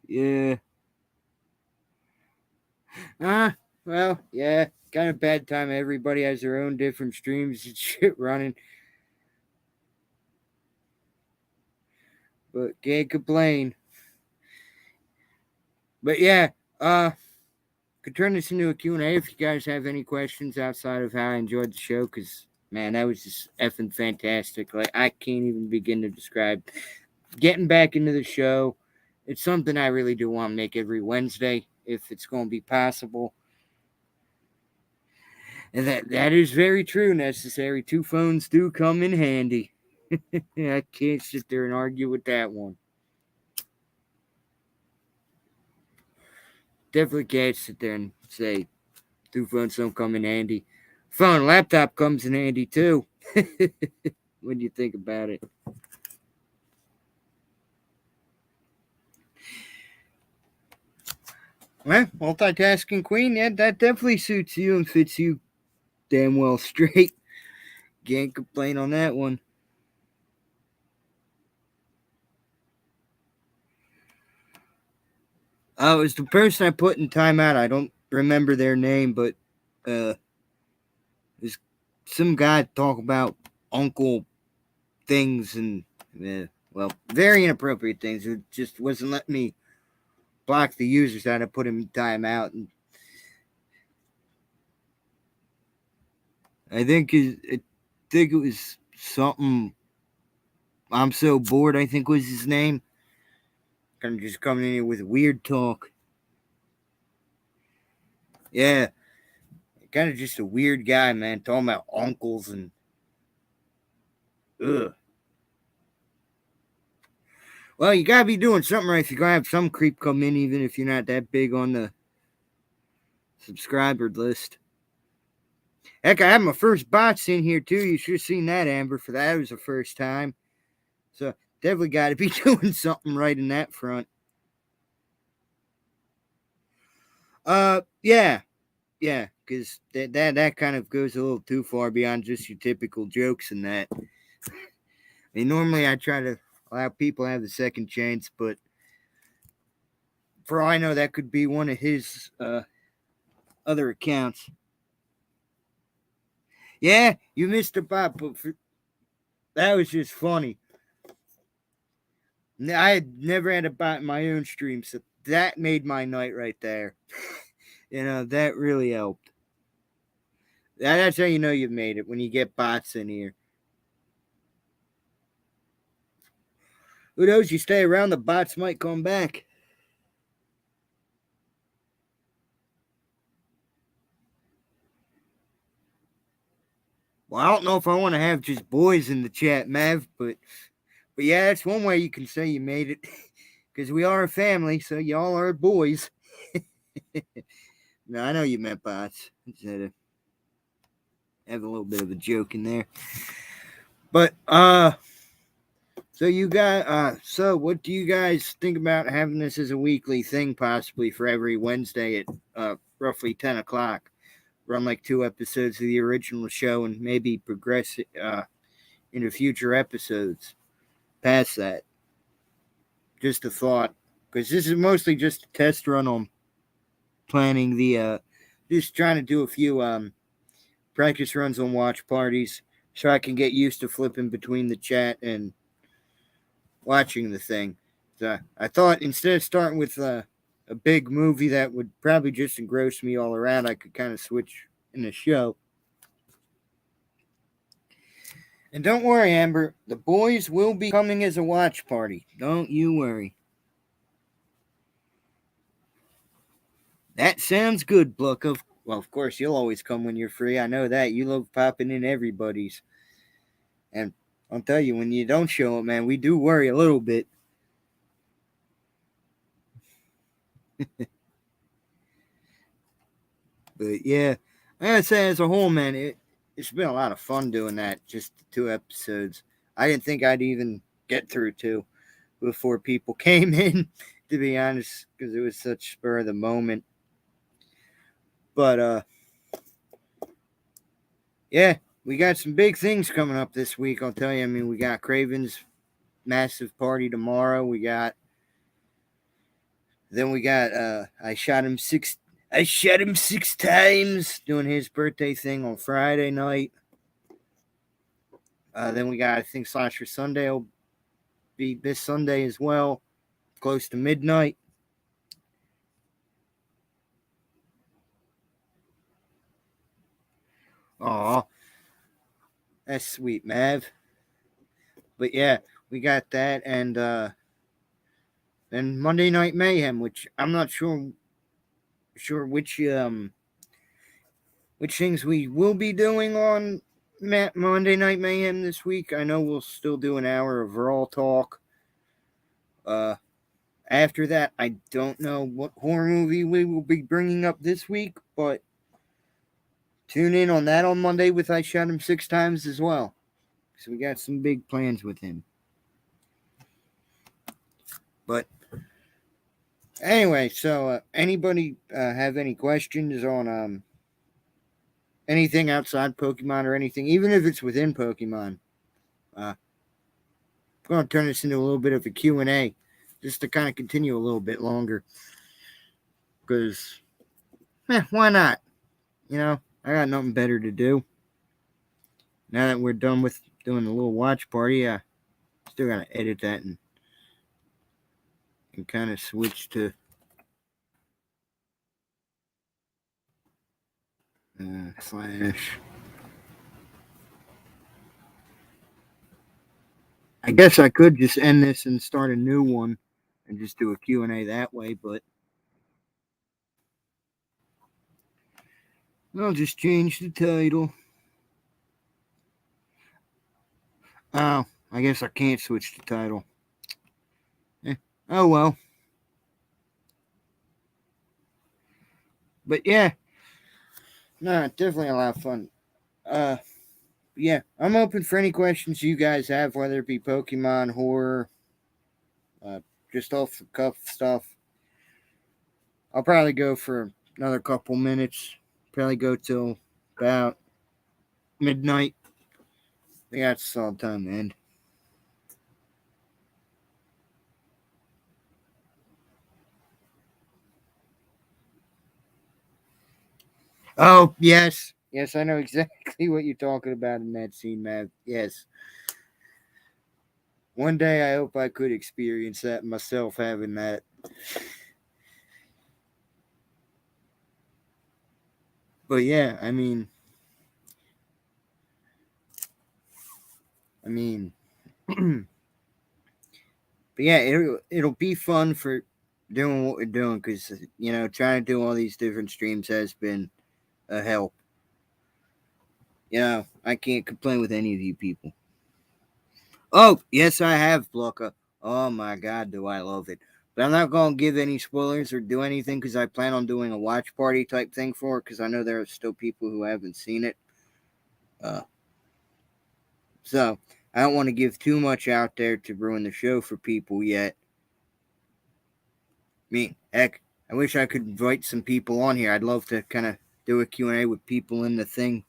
Yeah. Well, yeah. Kind of bad time. Everybody has their own different streams and shit running. But can't complain. But yeah, could turn this into a Q&A if you guys have any questions outside of how I enjoyed the show, because man, that was just effing fantastic. Like, I can't even begin to describe getting back into the show. It's something I really do want to make every Wednesday if it's going to be possible. And that is very true. Necessary. 2 phones do come in handy. I can't sit there and argue with that one. Definitely can't sit there and say 2 phones don't come in handy. Phone, laptop comes in handy too. When you think about it. Well, multitasking queen, yeah, that definitely suits you and fits you damn well straight. Can't complain on that one. It was the person I put in timeout. I don't remember their name, but there's some guy talk about uncle things and well, very inappropriate things. It just wasn't letting me block the users out. I put him in timeout, and I think it was something. I'm so bored. I think was his name. Kind of just coming in here with weird talk. Yeah, kind of just a weird guy, man. Talking about uncles and ugh. Well, you gotta be doing something right if you're gonna have some creep come in, even if you're not that big on the subscriber list. Heck, I have my first bots in here too. You should have seen that, Amber. For that, it was the first time. So definitely got to be doing something right in that front. Yeah, yeah, because that kind of goes a little too far beyond just your typical jokes and that. I mean, normally I try to allow people to have the second chance, but for all I know, that could be one of his other accounts. Yeah, you missed a bot, but that was just funny. I had never had a bot in my own stream, so that made my night right there. That really helped. That's how you know you've made it, when you get bots in here. Who knows? You stay around, the bots might come back. Well, I don't know if I want to have just boys in the chat, Mav, but yeah, that's one way you can say you made it, because we are a family, so y'all are boys. No, I know you meant bots. Just had to have a little bit of a joke in there. But so you guys, so what do you guys think about having this as a weekly thing, possibly for every Wednesday at roughly 10 o'clock? Run like 2 episodes of the original show and maybe progress it into future episodes past that. Just a thought, because this is mostly just a test run on planning just trying to do a few practice runs on watch parties so I can get used to flipping between the chat and watching the thing. So I thought instead of starting with a big movie that would probably just engross me all around, I could kind of switch in the show. And don't worry, Amber, the boys will be coming as a watch party. Don't you worry. That sounds good, Blucko. Well, of course, you'll always come when you're free. I know that. You love popping in everybody's. And I'll tell you, when you don't show up, man, we do worry a little bit. But yeah, I gotta say, as a whole, man, it's been a lot of fun doing that. Just the 2 episodes. I didn't think I'd even get through 2 before people came in, to be honest, because it was such spur of the moment. But yeah, we got some big things coming up this week. I'll tell you. I mean, we got Craven's massive party tomorrow. We got I shot him 6 times doing his birthday thing on Friday night. Then we got, I think, Slasher Sunday will be this Sunday as well, close to midnight. Aw, that's sweet, Mav. But yeah, we got that, and then Monday Night Mayhem, which I'm not sure which things we will be doing on Monday Night Mayhem this week. I know we'll still do an hour of Raw talk. After that, I don't know what horror movie we will be bringing up this week, but tune in on that on Monday with I Shot Him 6 Times as well. So we got some big plans with him. But anyway, so anybody have any questions on anything outside Pokemon or anything, even if it's within Pokemon? I'm going to turn this into a little bit of a Q&A just to kind of continue a little bit longer. Because, why not? I got nothing better to do. Now that we're done with doing the little watch party, I still got to edit that and kind of switch to Flash. I guess I could just end this and start a new one and just do a Q&A that way, but I'll just change the title. Oh, I guess I can't switch the title. Oh well. But yeah, no, definitely a lot of fun. Yeah, I'm open for any questions you guys have, whether it be Pokemon, horror, just off the cuff stuff. I'll probably go for another couple minutes. Probably go till about midnight. I think that's all time to end. Oh, yes. Yes, I know exactly what you're talking about in that scene, man. Yes. One day I hope I could experience that myself, having that. But yeah, I mean, but yeah, it'll be fun for doing what we're doing, because trying to do all these different streams has been a help. I can't complain with any of you people. Oh, yes, I have, Blucka. Oh my god, do I love it. But I'm not going to give any spoilers or do anything, because I plan on doing a watch party type thing for it, because I know there are still people who haven't seen it. So, I don't want to give too much out there to ruin the show for people yet. I mean, heck, I wish I could invite some people on here. I'd love to kind of do a Q&A with people in the thing.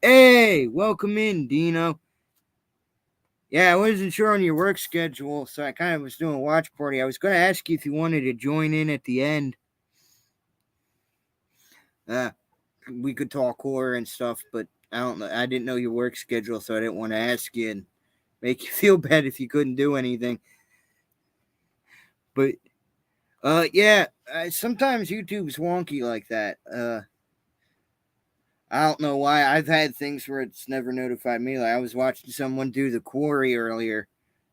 Hey, welcome in, Dino. Yeah, I wasn't sure on your work schedule, so I kind of was doing a watch party. I was going to ask you if you wanted to join in at the end. We could talk horror and stuff, but I don't know. I didn't know your work schedule, so I didn't want to ask you and make you feel bad if you couldn't do anything. But yeah, sometimes YouTube's wonky like that. I don't know why. I've had things where it's never notified me. Like I was watching someone do the quarry earlier,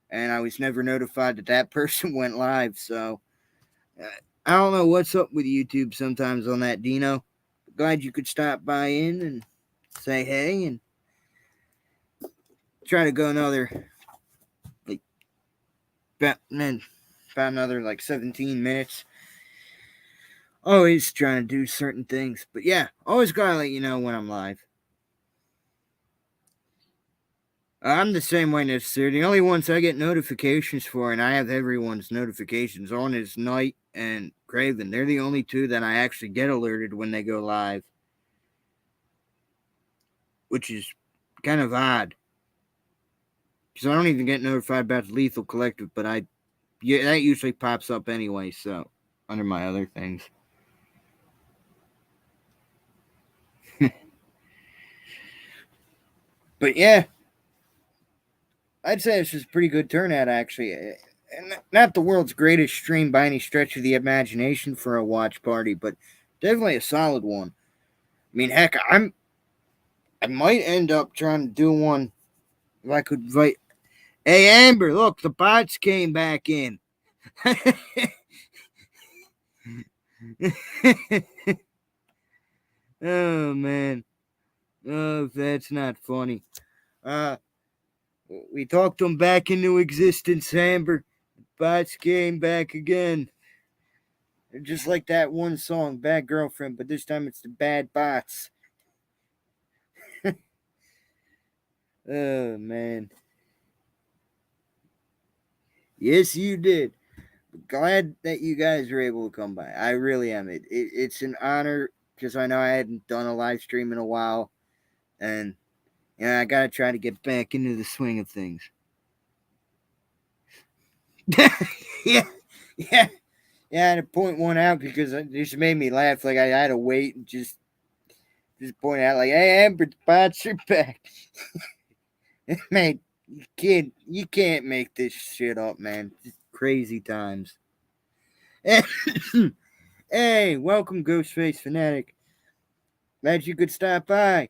and I was never notified that person went live. So I don't know what's up with YouTube sometimes on that, Dino. Glad you could stop by in and say hey and try to go another like about another like 17 minutes. Always trying to do certain things, but yeah, always gotta let you know when I'm live. I'm the same way, necessarily. The only ones I get notifications for, and I have everyone's notifications on, is Knight and Craven. They're the only two that I actually get alerted when they go live, which is kind of odd. Because I don't even get notified about the Lethal Collective, but that usually pops up anyway, so, under my other things. But yeah, I'd say this is a pretty good turnout, actually. And not the world's greatest stream by any stretch of the imagination for a watch party, but definitely a solid one. I mean, heck, I might end up trying to do one if I could invite. Hey, Amber, look, the bots came back in. Oh man, oh that's not funny. Uh, we talked them back into existence, Amber. Bots came back again. They're just like that one song, Bad Girlfriend, but this time it's the Bad Bots. Oh man. Yes, you did. Glad that you guys were able to come by. I really am. It's an honor because I know I hadn't done a live stream in a while, and I gotta try to get back into the swing of things. yeah, yeah, yeah. I had to point one out because it just made me laugh. Like I had to wait and just point out, like, "Hey, Amber, the bots are back." Man, you can't make this shit up, man. Just crazy times. Hey, welcome, Ghostface Fanatic. Glad you could stop by.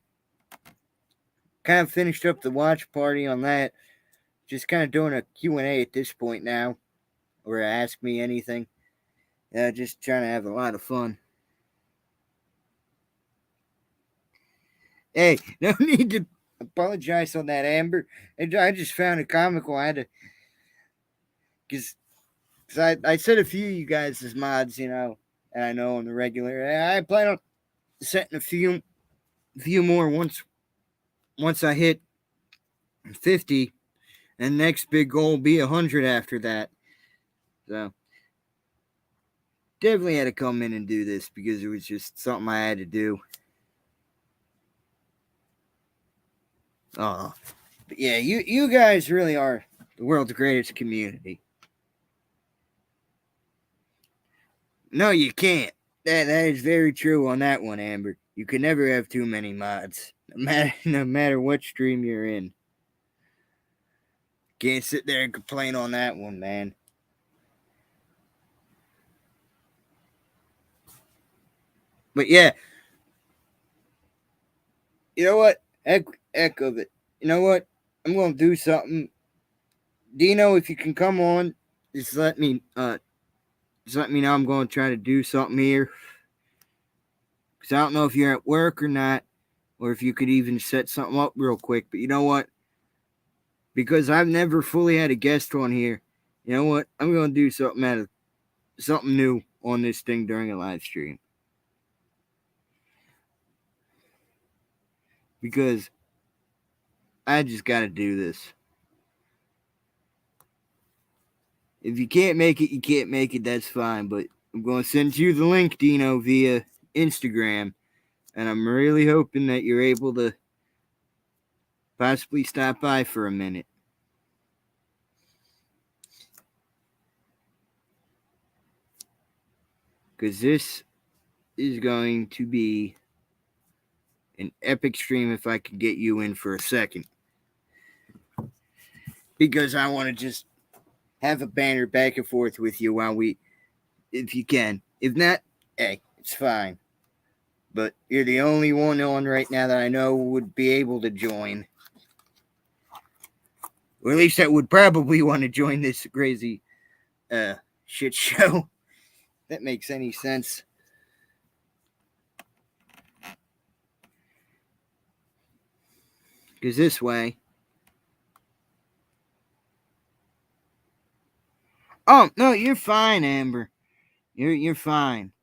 Kind of finished up the watch party on that. Just kind of doing a Q&A at this point now, or ask me anything. Just trying to have a lot of fun. Hey, no need to apologize on that, Amber. I just found it comical. I had to, because I said a few of you guys as mods, and I know on the regular. I plan on setting a few more once I hit 50, and next big goal will be 100 after that. So definitely had to come in and do this because it was just something I had to do. But yeah, you guys really are the world's greatest community. No, you can't. That is very true on that one, Amber. You can never have too many mods, no matter what stream you're in. Can't sit there and complain on that one, man. But yeah, you know what? Heck of it. You know what? I'm gonna do something. Dino, if you can come on, just let me know. I'm gonna try to do something here. Cause I don't know if you're at work or not, or if you could even set something up real quick. But you know what? Because I've never fully had a guest on here. You know what? I'm gonna do something new on this thing during a live stream. Because I just gotta do this. If you can't make it, you can't make it. That's fine. But I'm gonna send you the link, Dino, via Instagram. And I'm really hoping that you're able to possibly stop by for a minute. Because this is going to be an epic stream if I could get you in for a second. Because I want to just have a banner back and forth with you if you can. If not, hey, it's fine. But you're the only one on right now that I know would be able to join. Or at least that would probably want to join this crazy shit show. That makes any sense. Because this way. Oh, no, you're fine, Amber. You're fine.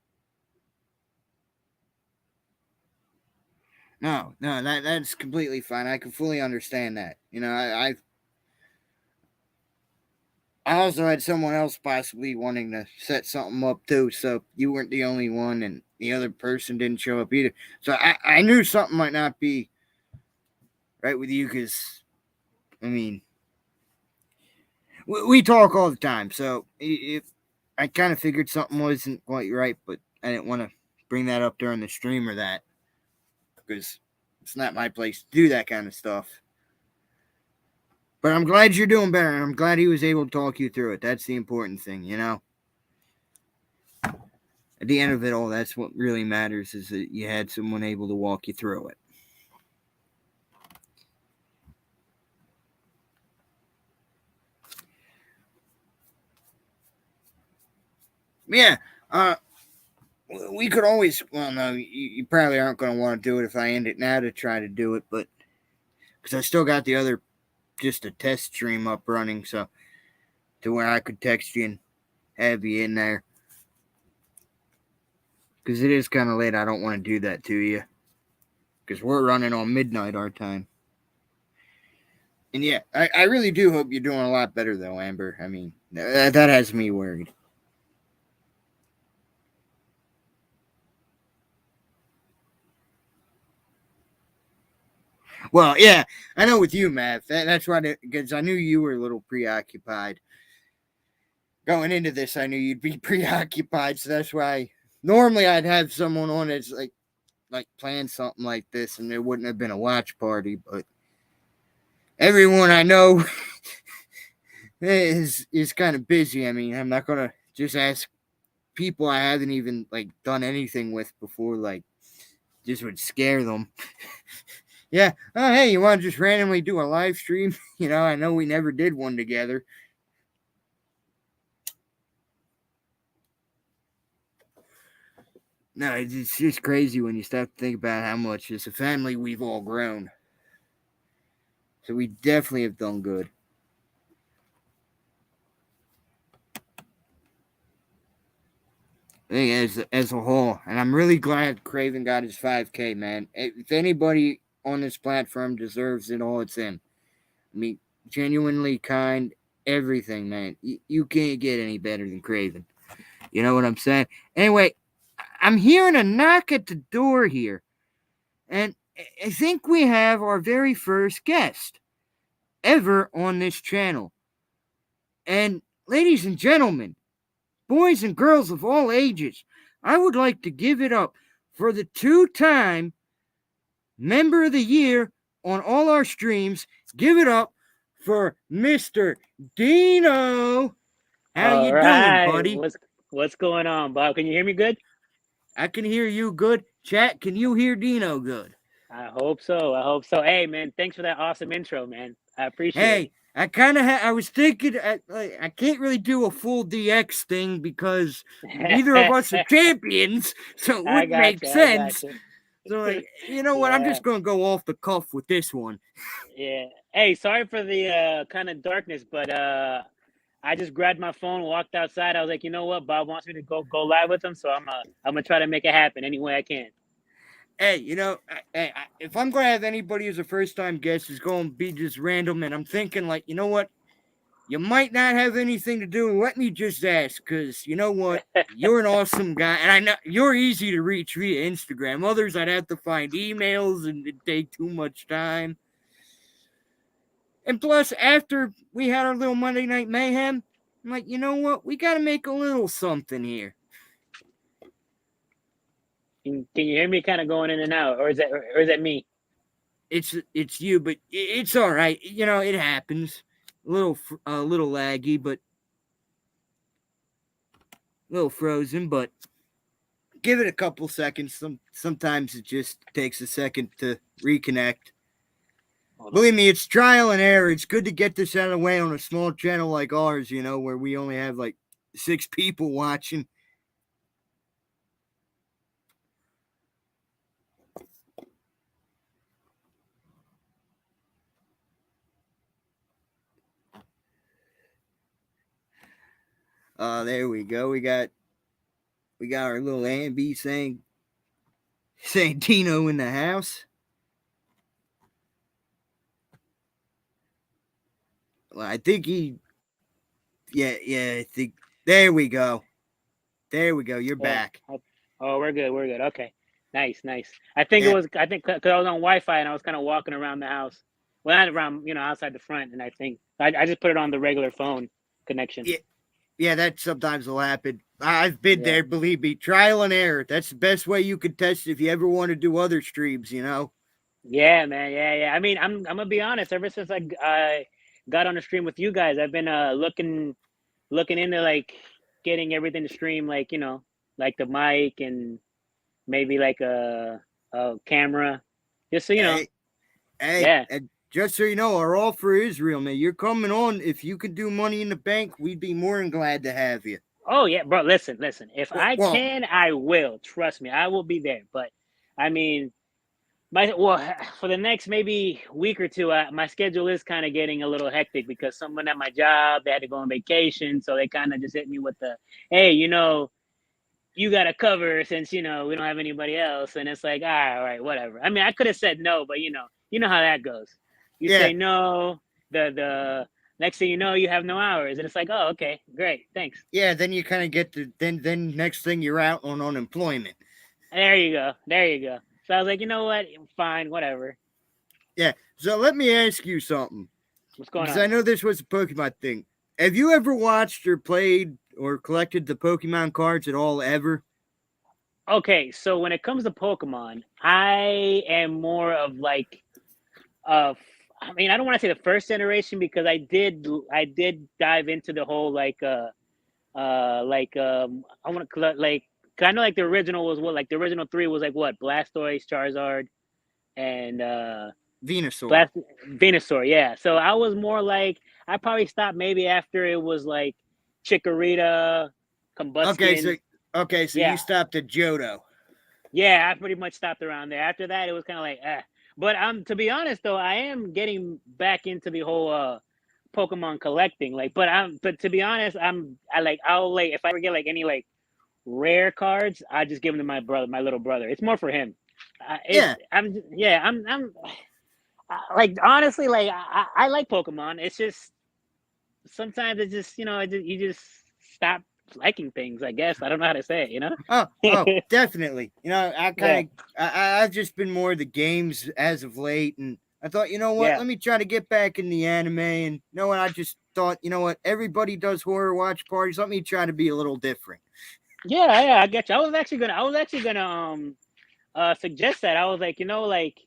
No, that's completely fine. I can fully understand that. You know, I also had someone else possibly wanting to set something up too, so you weren't the only one, and the other person didn't show up either. So I knew something might not be right with you because, I mean, we talk all the time, so I kind of figured something wasn't quite right, but I didn't want to bring that up during the stream or that because it's not my place to do that kind of stuff. But I'm glad you're doing better, and I'm glad he was able to talk you through it. That's the important thing, you know? At the end of it all, that's what really matters, is that you had someone able to walk you through it. Yeah, we could always, well, no, you probably aren't going to want to do it if I end it now to try to do it, but, because I still got the other, just a test stream up running, so, to where I could text you and have you in there. Because it is kind of late, I don't want to do that to you. Because we're running on midnight our time. And yeah, I really do hope you're doing a lot better, though, Amber. I mean, that has me worried. Well, yeah, I know with you, Matt. That's why, because I knew you were a little preoccupied. Going into this, I knew you'd be preoccupied, so that's why normally I'd have someone on that's like plan something like this, and there wouldn't have been a watch party. But everyone I know is kind of busy. I mean, I'm not gonna just ask people I haven't even like done anything with before, like just would scare them. Yeah, oh hey, you want to just randomly do a live stream? You know, I know we never did one together. No, it's just crazy when you start to think about how much as a family we've all grown. So we definitely have done good. I think as a whole, and I'm really glad Craven got his 5K, man. If anybody on this platform deserves it all, it's him. I mean, genuinely kind, everything, man. You can't get any better than Craven. You know what I'm saying? Anyway, I'm hearing a knock at the door here, and I think we have our very first guest ever on this channel. And ladies and gentlemen, boys and girls of all ages, I would like to give it up for the two-time Member of the Year on all our streams. Give it up for Mr. Dino. How All you doing, right. buddy? What's going on, Bob? Can you hear me good? I can hear you good. Chat, can you hear Dino good? I hope so. I hope so. Hey, man, thanks for that awesome intro, man. I appreciate Hey, I was thinking I can't really do a full DX thing because neither of it. us are champions, so it I wouldn't got make you. I got sense. you. So like, you know what? I'm Yeah. just gonna go off the cuff with this one. Yeah. Hey, sorry for the kind of darkness, but I just grabbed my phone, walked outside. I was like, you know what? Bob wants me to go live with him, so I'm gonna try to make it happen any way I can. Hey, you know, if I'm gonna have anybody as a first time guest, is going to be just random, and I'm thinking like, you know what? You might not have anything to do. Let me just ask, because you know what? You're an awesome guy, and I know you're easy to reach via Instagram. Others, I'd have to find emails, and it'd take too much time. And plus, after we had our little Monday Night Mayhem, I'm like, you know what? We got to make a little something here. Can you hear me kind of going in and out, or is that me? It's you, but it's all right. You know, it happens. A little laggy, but a little frozen. But give it a couple seconds. Sometimes it just takes a second to reconnect. Believe me, it's trial and error. It's good to get this out of the way on a small channel like ours, you know, where we only have like 6 people watching. There we go. We got our little Ambi saying Tino in the house. Well, I think I think there we go. You're back. Oh, we're good. We're good. Okay. Nice. I think because I was on Wi-Fi and I was kind of walking around the house. Well, not around, outside the front. And I think I just put it on the regular phone connection. Yeah, that sometimes will happen. I've been there, believe me. Trial and error. That's the best way you can test if you ever want to do other streams, you know? Yeah, man. Yeah. I mean, I'm gonna be honest. Ever since I got on the stream with you guys, I've been looking into like getting everything to stream, like like the mic and maybe like a camera, just so you know. Hey, and just so you know, our offer is real, man. You're coming on. If you could do Money in the Bank, we'd be more than glad to have you. Oh yeah, bro. Listen. If I can, I will. Trust me, I will be there. But I mean, for the next maybe week or two, my schedule is kind of getting a little hectic because someone at my job, they had to go on vacation, so they kind of just hit me with the, hey, you got to cover since we don't have anybody else, and it's like, all right, whatever. I mean, I could have said no, but you know how that goes. You say no, the next thing you know, you have no hours, and it's like, oh, okay, great, thanks. Yeah, then you kind of get to then next thing you're out on unemployment. There you go. So I was like, you know what, fine, whatever. Yeah. So let me ask you something. What's going on? Because I know this was a Pokemon thing. Have you ever watched or played or collected the Pokemon cards at all ever? Okay, so when it comes to Pokemon, I am more of like, I mean, I don't want to say the first generation because I did dive into the whole I want to like, cause I know like the original was what, like the original 3 was like what, Blastoise, Charizard, and Venusaur. Venusaur, yeah. So I was more like, I probably stopped maybe after it was like Chikorita, Combustion. Okay, so you stopped at Johto. Yeah, I pretty much stopped around there. After that, it was kind of like, eh. But to be honest though, I am getting back into the whole Pokemon collecting. Like, but to be honest, I'll like, if I ever get like any like rare cards, I just give them to my little brother. It's more for him. I'm like, honestly, like I like Pokemon. It's just sometimes it's just you just stop liking things. I guess I don't know how to say it. You know? Oh, definitely. Yeah, I've just been more of the games as of late, and I thought, you know what, yeah, let me try to get back in the anime, and what, I just thought, you know what, everybody does horror watch parties. Let me try to be a little different. yeah. I get you. I was actually gonna suggest that. I was like, like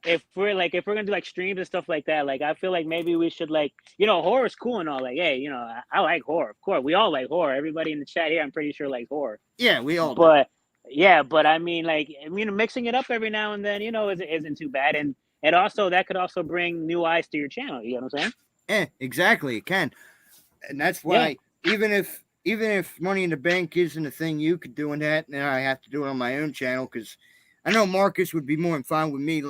if we're gonna do like streams and stuff like that, like I feel like maybe we should like, horror's cool and all. Like, hey, I like horror. Of course, we all like horror. Everybody in the chat here, I'm pretty sure likes horror. Yeah, we all do. But yeah, but I mean, like, mixing it up every now and then, isn't too bad. And also that could also bring new eyes to your channel. You know what I'm saying? Exactly, it can. And that's Yeah, why even if Money in the Bank isn't a thing you could do in that, and I have to do it on my own channel, because I know Marcus would be more than fine with me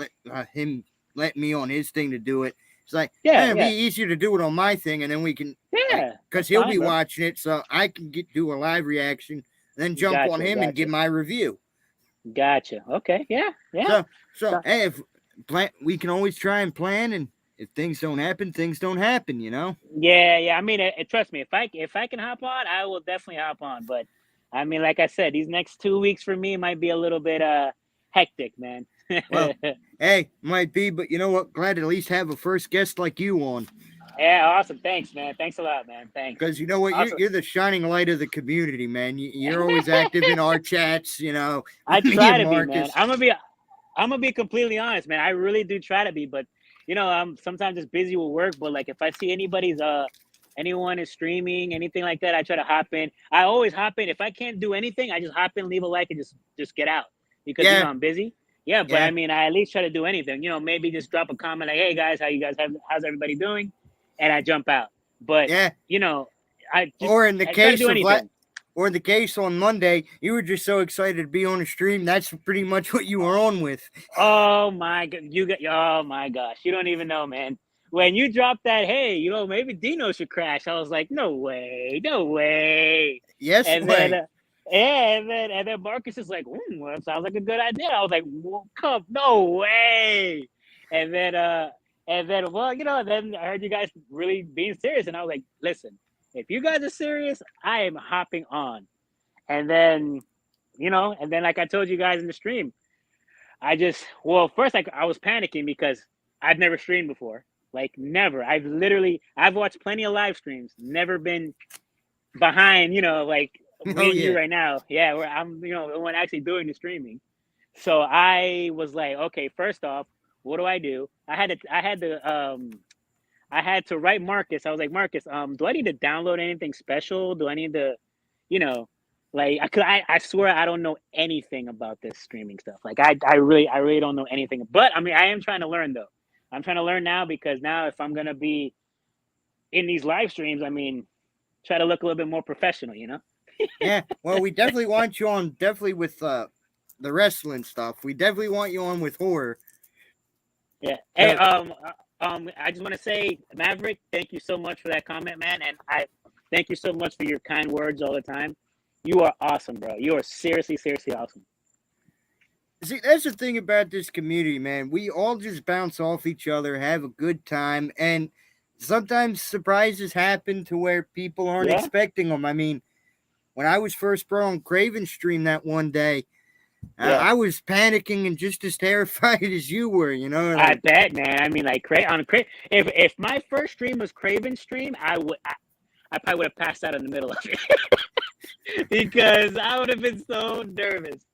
him letting me on his thing to do it. It's like, yeah, it'd be yeah, easier to do it on my thing, and then we can, like, yeah. because That's he'll fine, be bro. watching it, so I can do a live reaction, and then jump on Gotcha, him and give gotcha, my review. gotcha. Okay, yeah, yeah. So So, hey, if we can always try and plan, and if things don't happen, things don't happen, you know. yeah. I mean, trust me, if I can hop on, I will definitely hop on. But I mean, like I said, these next 2 weeks for me might be a little bit hectic, man. Well, hey, might be, but you know what? Glad to at least have a first guest like you on. Yeah, awesome. Thanks, man. Thanks a lot, man. Thanks. Because you know what? Awesome. You're the shining light of the community, man. You're always active in our chats, I with me try and to be, man. Marcus. I'm gonna be completely honest, man. I really do try to be, but I'm sometimes just busy with work. But like, if I see anyone is streaming, anything like that, I try to hop in. I always hop in. If I can't do anything, I just hop in, leave a like, and just get out because Yeah, I'm busy. Yeah, but yeah, I mean, I at least try to do anything. Maybe just drop a comment like, "Hey guys, how's everybody doing?" And I jump out. But yeah. I just Or in the I try to case do of anything. or in the case on Monday, you were just so excited to be on the stream. That's pretty much what you were on with. Oh my god, oh my gosh, you don't even know, man. When you dropped that, hey, maybe Dino should crash. I was like, no way, no way. Yes And then, way. yeah, and then Marcus is like, well, that sounds like a good idea. I was like, well, come, no way. And then, well, then I heard you guys really being serious, and I was like, listen, if you guys are serious, I am hopping on. And then, like I told you guys in the stream. First I was panicking because I've never streamed before. Like never. I've watched plenty of live streams, never been behind, like Oh me and you yeah. right now. Yeah, where I'm, the one actually doing the streaming. So I was like, okay, first off, what do I do? I had to write Marcus. I was like, Marcus, do I need to download anything special? Do I need to, you know, I swear I don't know anything about this streaming stuff. Like I really don't know anything. But I mean, I am trying to learn though. I'm trying to learn now because now if I'm gonna be in these live streams, I mean, try to look a little bit more professional, Yeah. Well, we definitely want you on. Definitely with the wrestling stuff. We definitely want you on with horror. Yeah. Hey, I just want to say, Maverick, thank you so much for that comment, man, and I thank you so much for your kind words all the time. You are awesome, bro. You are seriously, seriously awesome. See, that's the thing about this community, man. We all just bounce off each other, have a good time, and sometimes surprises happen to where people aren't Yeah, expecting them. I mean, when I was first brought on Craven's stream that one day, yeah. I was panicking and just as terrified as you were, I like, bet, man. I mean, like, if my first stream was Craven's stream, I probably would have passed out in the middle of it because I would have been so nervous.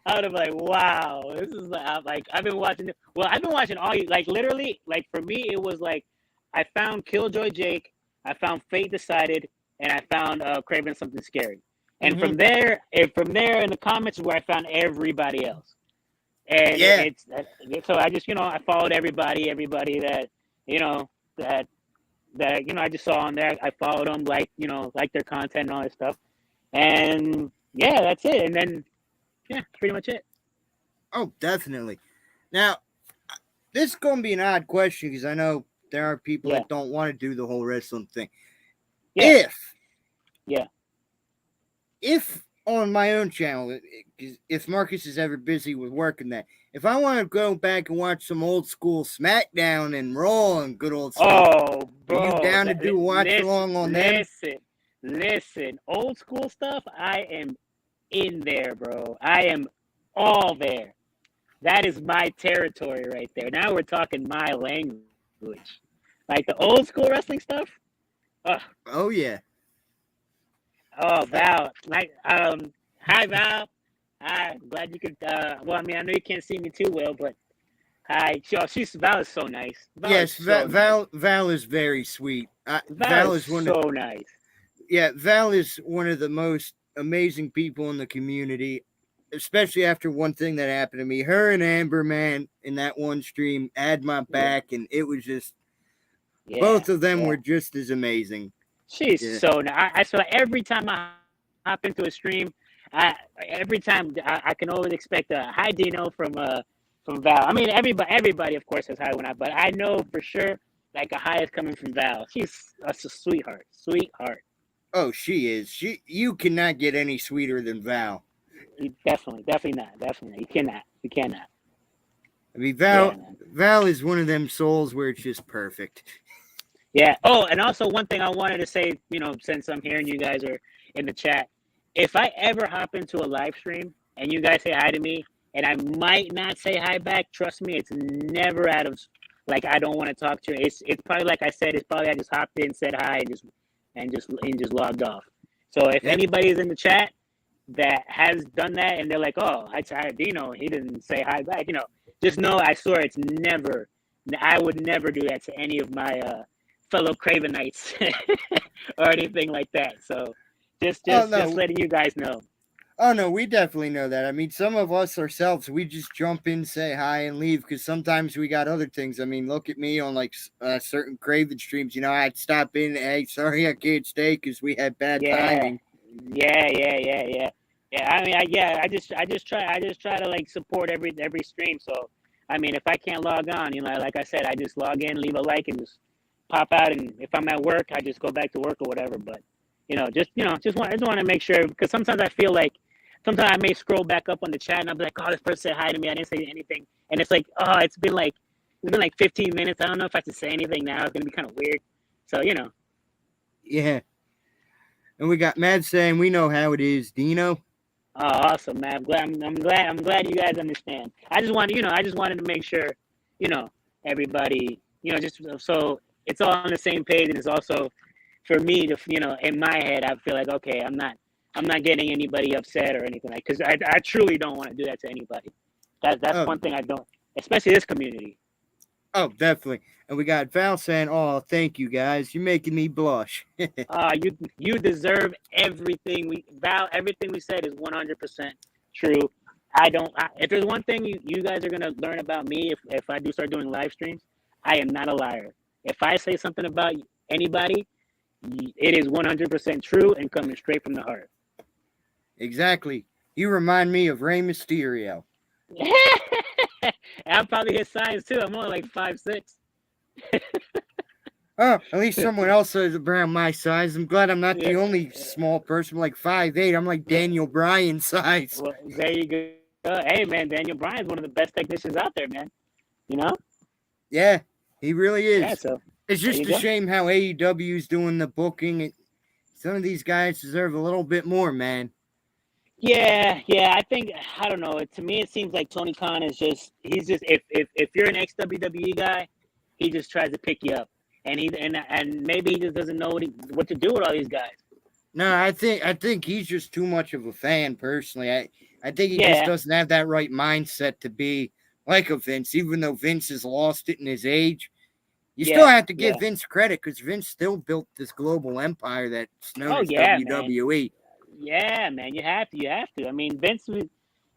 I would have like, wow, this is like I've been watching. Well, I've been watching all you like literally like for me it was like I found Killjoy Jake, I found Fate Decided, and I found Craven Something Scary. And mm-hmm. from there in the comments is where I found everybody else. And Yeah, it's so I just I followed everybody that that I just saw on there. I followed them like their content and all that stuff. And yeah, that's it. And then yeah, that's pretty much it. oh, definitely. Now, this is going to be an odd question because I know there are people Yeah, that don't want to do the whole wrestling thing. yeah, If yeah. On my own channel, if Marcus is ever busy with working that, if I want to go back and watch some old school SmackDown and Raw and good old stuff, Oh, are you bro, down to do a watch along on them? Listen, old school stuff, I am in there, bro. I am all there. That is my territory right there. Now we're talking my language. Like the old school wrestling stuff. Oh, Oh yeah. Val. Like, hi Val. I'm glad you could. Well, I mean, I know you can't see me too well, but hi. Val is so nice. Yes, Val is very sweet. Val is so nice. Yeah, Val is one of the most amazing people in the community, especially after one thing that happened to me. Her and Amber, man, in that one stream had my back, and it was just both of them were just as amazing. She's so nice. I feel like every time I hop into a stream, every time I can always expect a hi Dino from Val. I mean, everybody of course says hi when but I know for sure like a hi is coming from Val. She's a sweetheart. Oh, she is. You cannot get any sweeter than Val. Definitely not. You cannot. I mean, Val is one of them souls where it's just perfect. Yeah. Oh, and also one thing I wanted to say, since I'm hearing you guys are in the chat, if I ever hop into a live stream and you guys say hi to me and I might not say hi back, trust me, it's never out of like I don't want to talk to you. It's probably like I said, it's probably I just hopped in, said hi, and just logged off. So if anybody's in the chat that has done that and they're like, oh, I tried Dino, he didn't say hi back, just know I swear I would never do that to any of my fellow Cravenites or anything like that. So just letting you guys know. Oh no, we definitely know that. I mean, some of us ourselves, we just jump in, say hi, and leave because sometimes we got other things. I mean, look at me on like certain Craven streams. I'd stop in. Hey, sorry, I can't stay because we had bad timing. Yeah. I mean, I just try to like support every stream. So I mean, if I can't log on, like I said, I just log in, leave a like, and just pop out. And if I'm at work, I just go back to work or whatever. But I just want to make sure because sometimes I feel like. Sometimes I may scroll back up on the chat and I'll be like, oh, this person said hi to me. I didn't say anything. And it's like, oh, it's been like 15 minutes. I don't know if I should say anything now. It's going to be kind of weird. So, Yeah. And we got Matt saying, we know how it is, Dino. Oh, awesome, man. I'm glad you guys understand. I just wanted to make sure, everybody, just so it's all on the same page. And it's also for me to, in my head, I feel like, okay, I'm not getting anybody upset or anything because I truly don't want to do that to anybody. That's one thing I don't, especially this community. Oh, definitely. And we got Val saying, "Oh, thank you guys. You're making me blush." You deserve everything. Everything we said is 100% true. If there's one thing you guys are gonna learn about me, if I do start doing live streams, I am not a liar. If I say something about anybody, it is 100% true and coming straight from the heart. Exactly. You remind me of Rey Mysterio. I'm probably his size too. I'm only like 5'6". Oh, at least someone else is around my size. I'm glad I'm not the only small person. I'm like 5'8". I'm like Daniel Bryan size. Well, there you go. Hey, man, Daniel Bryan's one of the best technicians out there, man. Yeah, he really is. Yeah, so it's just a shame how AEW is doing the booking. Some of these guys deserve a little bit more, man. Yeah. I don't know. To me, it seems like Tony Khan is he's just if you're an ex-WWE guy, he just tries to pick you up, and maybe he just doesn't know what to do with all these guys. No, I think he's just too much of a fan personally. I think he just doesn't have that right mindset to be like a Vince, even though Vince has lost it in his age. You still have to give Vince credit because Vince still built this global empire that's known as WWE. Man. Yeah, man, you have to. I mean, Vince,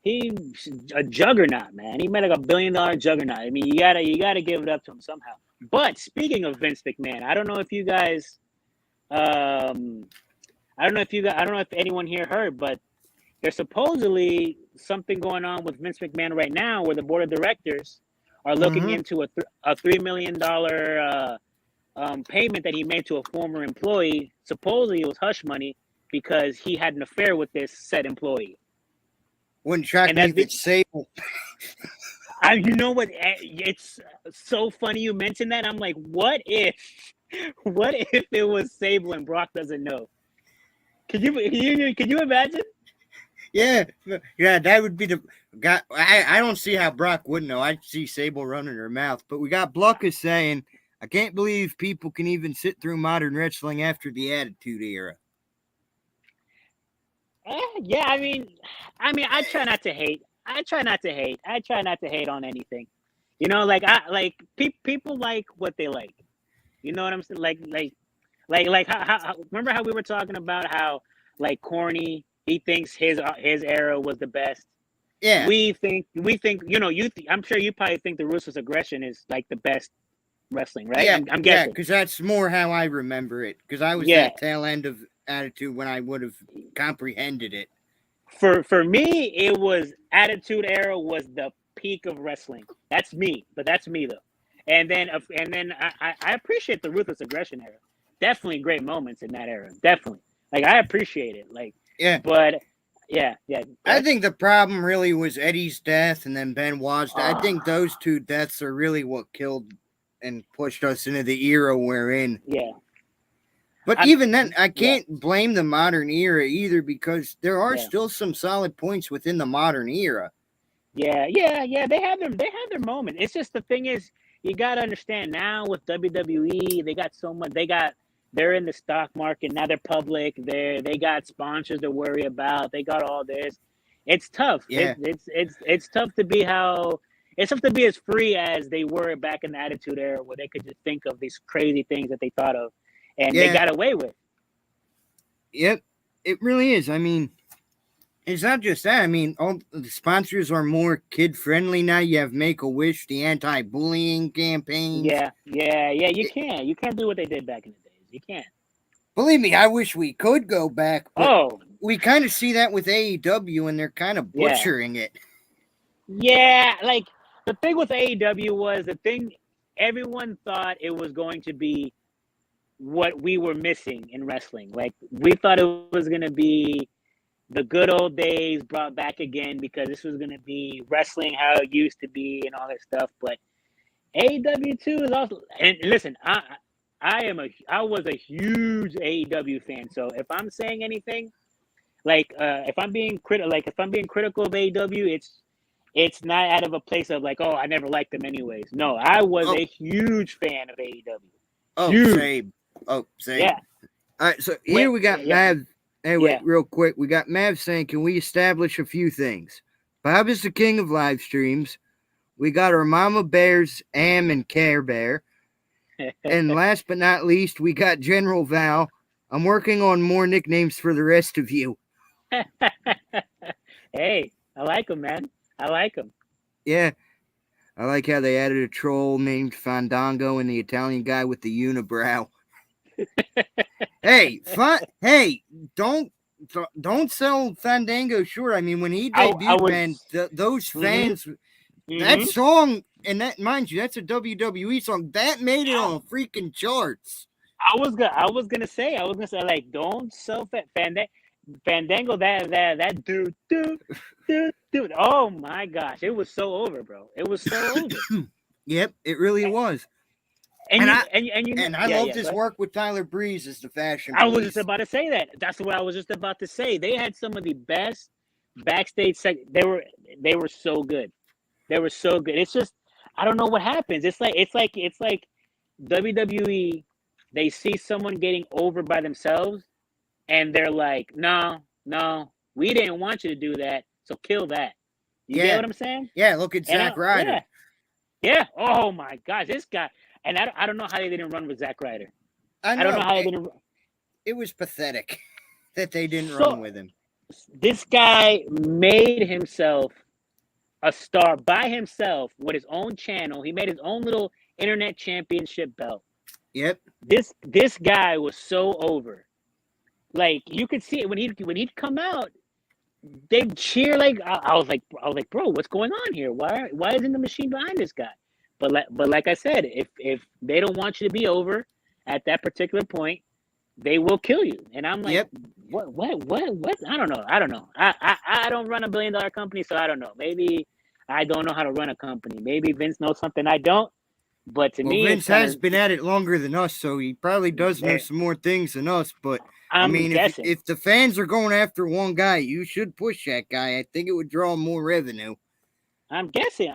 he's a juggernaut, man. He made like $1 billion juggernaut. I mean, you gotta give it up to him somehow. But speaking of Vince McMahon, I don't know if you guys, I don't know if anyone here heard, but there's supposedly something going on with Vince McMahon right now, where the board of directors are looking into a $3 million payment that he made to a former employee. Supposedly, it was hush money because he had an affair with this said employee. Wouldn't track me if it's Sable. You know what? It's so funny you mentioned that. I'm like, what if it was Sable and Brock doesn't know? Can you imagine? Yeah, that would be the guy. I don't see how Brock wouldn't know. I see Sable running her mouth, but we got Blucka saying, "I can't believe people can even sit through modern wrestling after the Attitude Era." Yeah, I try not to hate. I try not to hate. I try not to hate on anything. Like people like what they like. You know what I'm saying? How remember how we were talking about how like corny he thinks his era was the best. Yeah, We think I'm sure you probably think the Ruthless Aggression is like the best wrestling, right? yeah, I'm yeah. guessing. Because that's more how I remember it. Because I was Yeah. that tail end of Attitude when I would have comprehended it. For me, it was Attitude Era was the peak of wrestling. That's me, but that's me though. And then I appreciate the Ruthless Aggression era. Definitely great moments in that era. Definitely, like I appreciate it. Like, Yeah, but yeah. I think the problem really was Eddie's death and then Benoit's death. I think those two deaths are really what killed and pushed us into the era we're in. Yeah. But even then, I can't blame the modern era either because there are still some solid points within the modern era. Yeah. They have their moment. It's just the thing is, you gotta understand now with WWE, they got so much. They're in the stock market now. They're public. They got sponsors to worry about. They got all this. It's tough. Yeah. It's tough to be it's tough to be as free as they were back in the Attitude Era, where they could just think of these crazy things that they thought of, and they got away with. Yep, it really is. I mean, it's not just that. I mean, all the sponsors are more kid friendly now. You have Make-A-Wish, the anti-bullying campaign. Yeah. You can't do what they did back in the days. You can't. Believe me, I wish we could go back. But Oh, we kind of see that with AEW, and they're kind of butchering it. Yeah, like the thing with AEW was everyone thought it was going to be what we were missing in wrestling. Like we thought it was going to be the good old days brought back again because this was going to be wrestling how it used to be and all that stuff. But AEW too is also. And listen, I was a huge AEW fan. So if I'm saying anything, if I'm being critical of AEW, it's not out of a place of like, oh, I never liked them anyways. No, I was a huge fan of AEW. Oh, huge. Same. Yeah. All right, so here we got Mav. Anyway, real quick, we got Mav saying, can we establish a few things? Bob is the king of live streams. We got our Mama Bears, Am, and Care Bear. And last but not least, we got General Val. I'm working on more nicknames for the rest of you. Hey, I like them, man. I like them. Yeah. I like how they added a troll named Fandango and the Italian guy with the unibrow. Hey, don't sell Fandango short. I mean, when he debuted, man, those fans, that song, and that, mind you, that's a WWE song that made it on freaking charts. I was gonna say, like, don't sell Fandango. That dude. Oh my gosh, it was so over, bro. It was so over. Yep, it really was. I loved his work with Tyler Breeze as the fashion police. I was just about to say that. That's what I was just about to say. They had some of the best backstage They were so good. They were so good. It's just I don't know what happens. It's like WWE. They see someone getting over by themselves, and they're like, no, we didn't want you to do that, so kill that. You get what I'm saying? Yeah. Look at Zack Ryder. Yeah. Oh my gosh, this guy. And I don't know how they didn't run with Zack Ryder. I don't know how they didn't. It was pathetic that they didn't run with him. This guy made himself a star by himself with his own channel. He made his own little internet championship belt. Yep. This guy was so over. Like you could see it when he'd come out, they'd cheer like I was like, bro, what's going on here? Why isn't the machine behind this guy? But like I said, if they don't want you to be over at that particular point, they will kill you. And I'm like, what? I don't know. I don't run $1 billion company, so I don't know. Maybe I don't know how to run a company. Maybe Vince knows something I don't. But to me, Vince has been at it longer than us, so he probably does know some more things than us. But I I'm mean, guessing. if the fans are going after one guy, you should push that guy. I think it would draw more revenue. I'm guessing.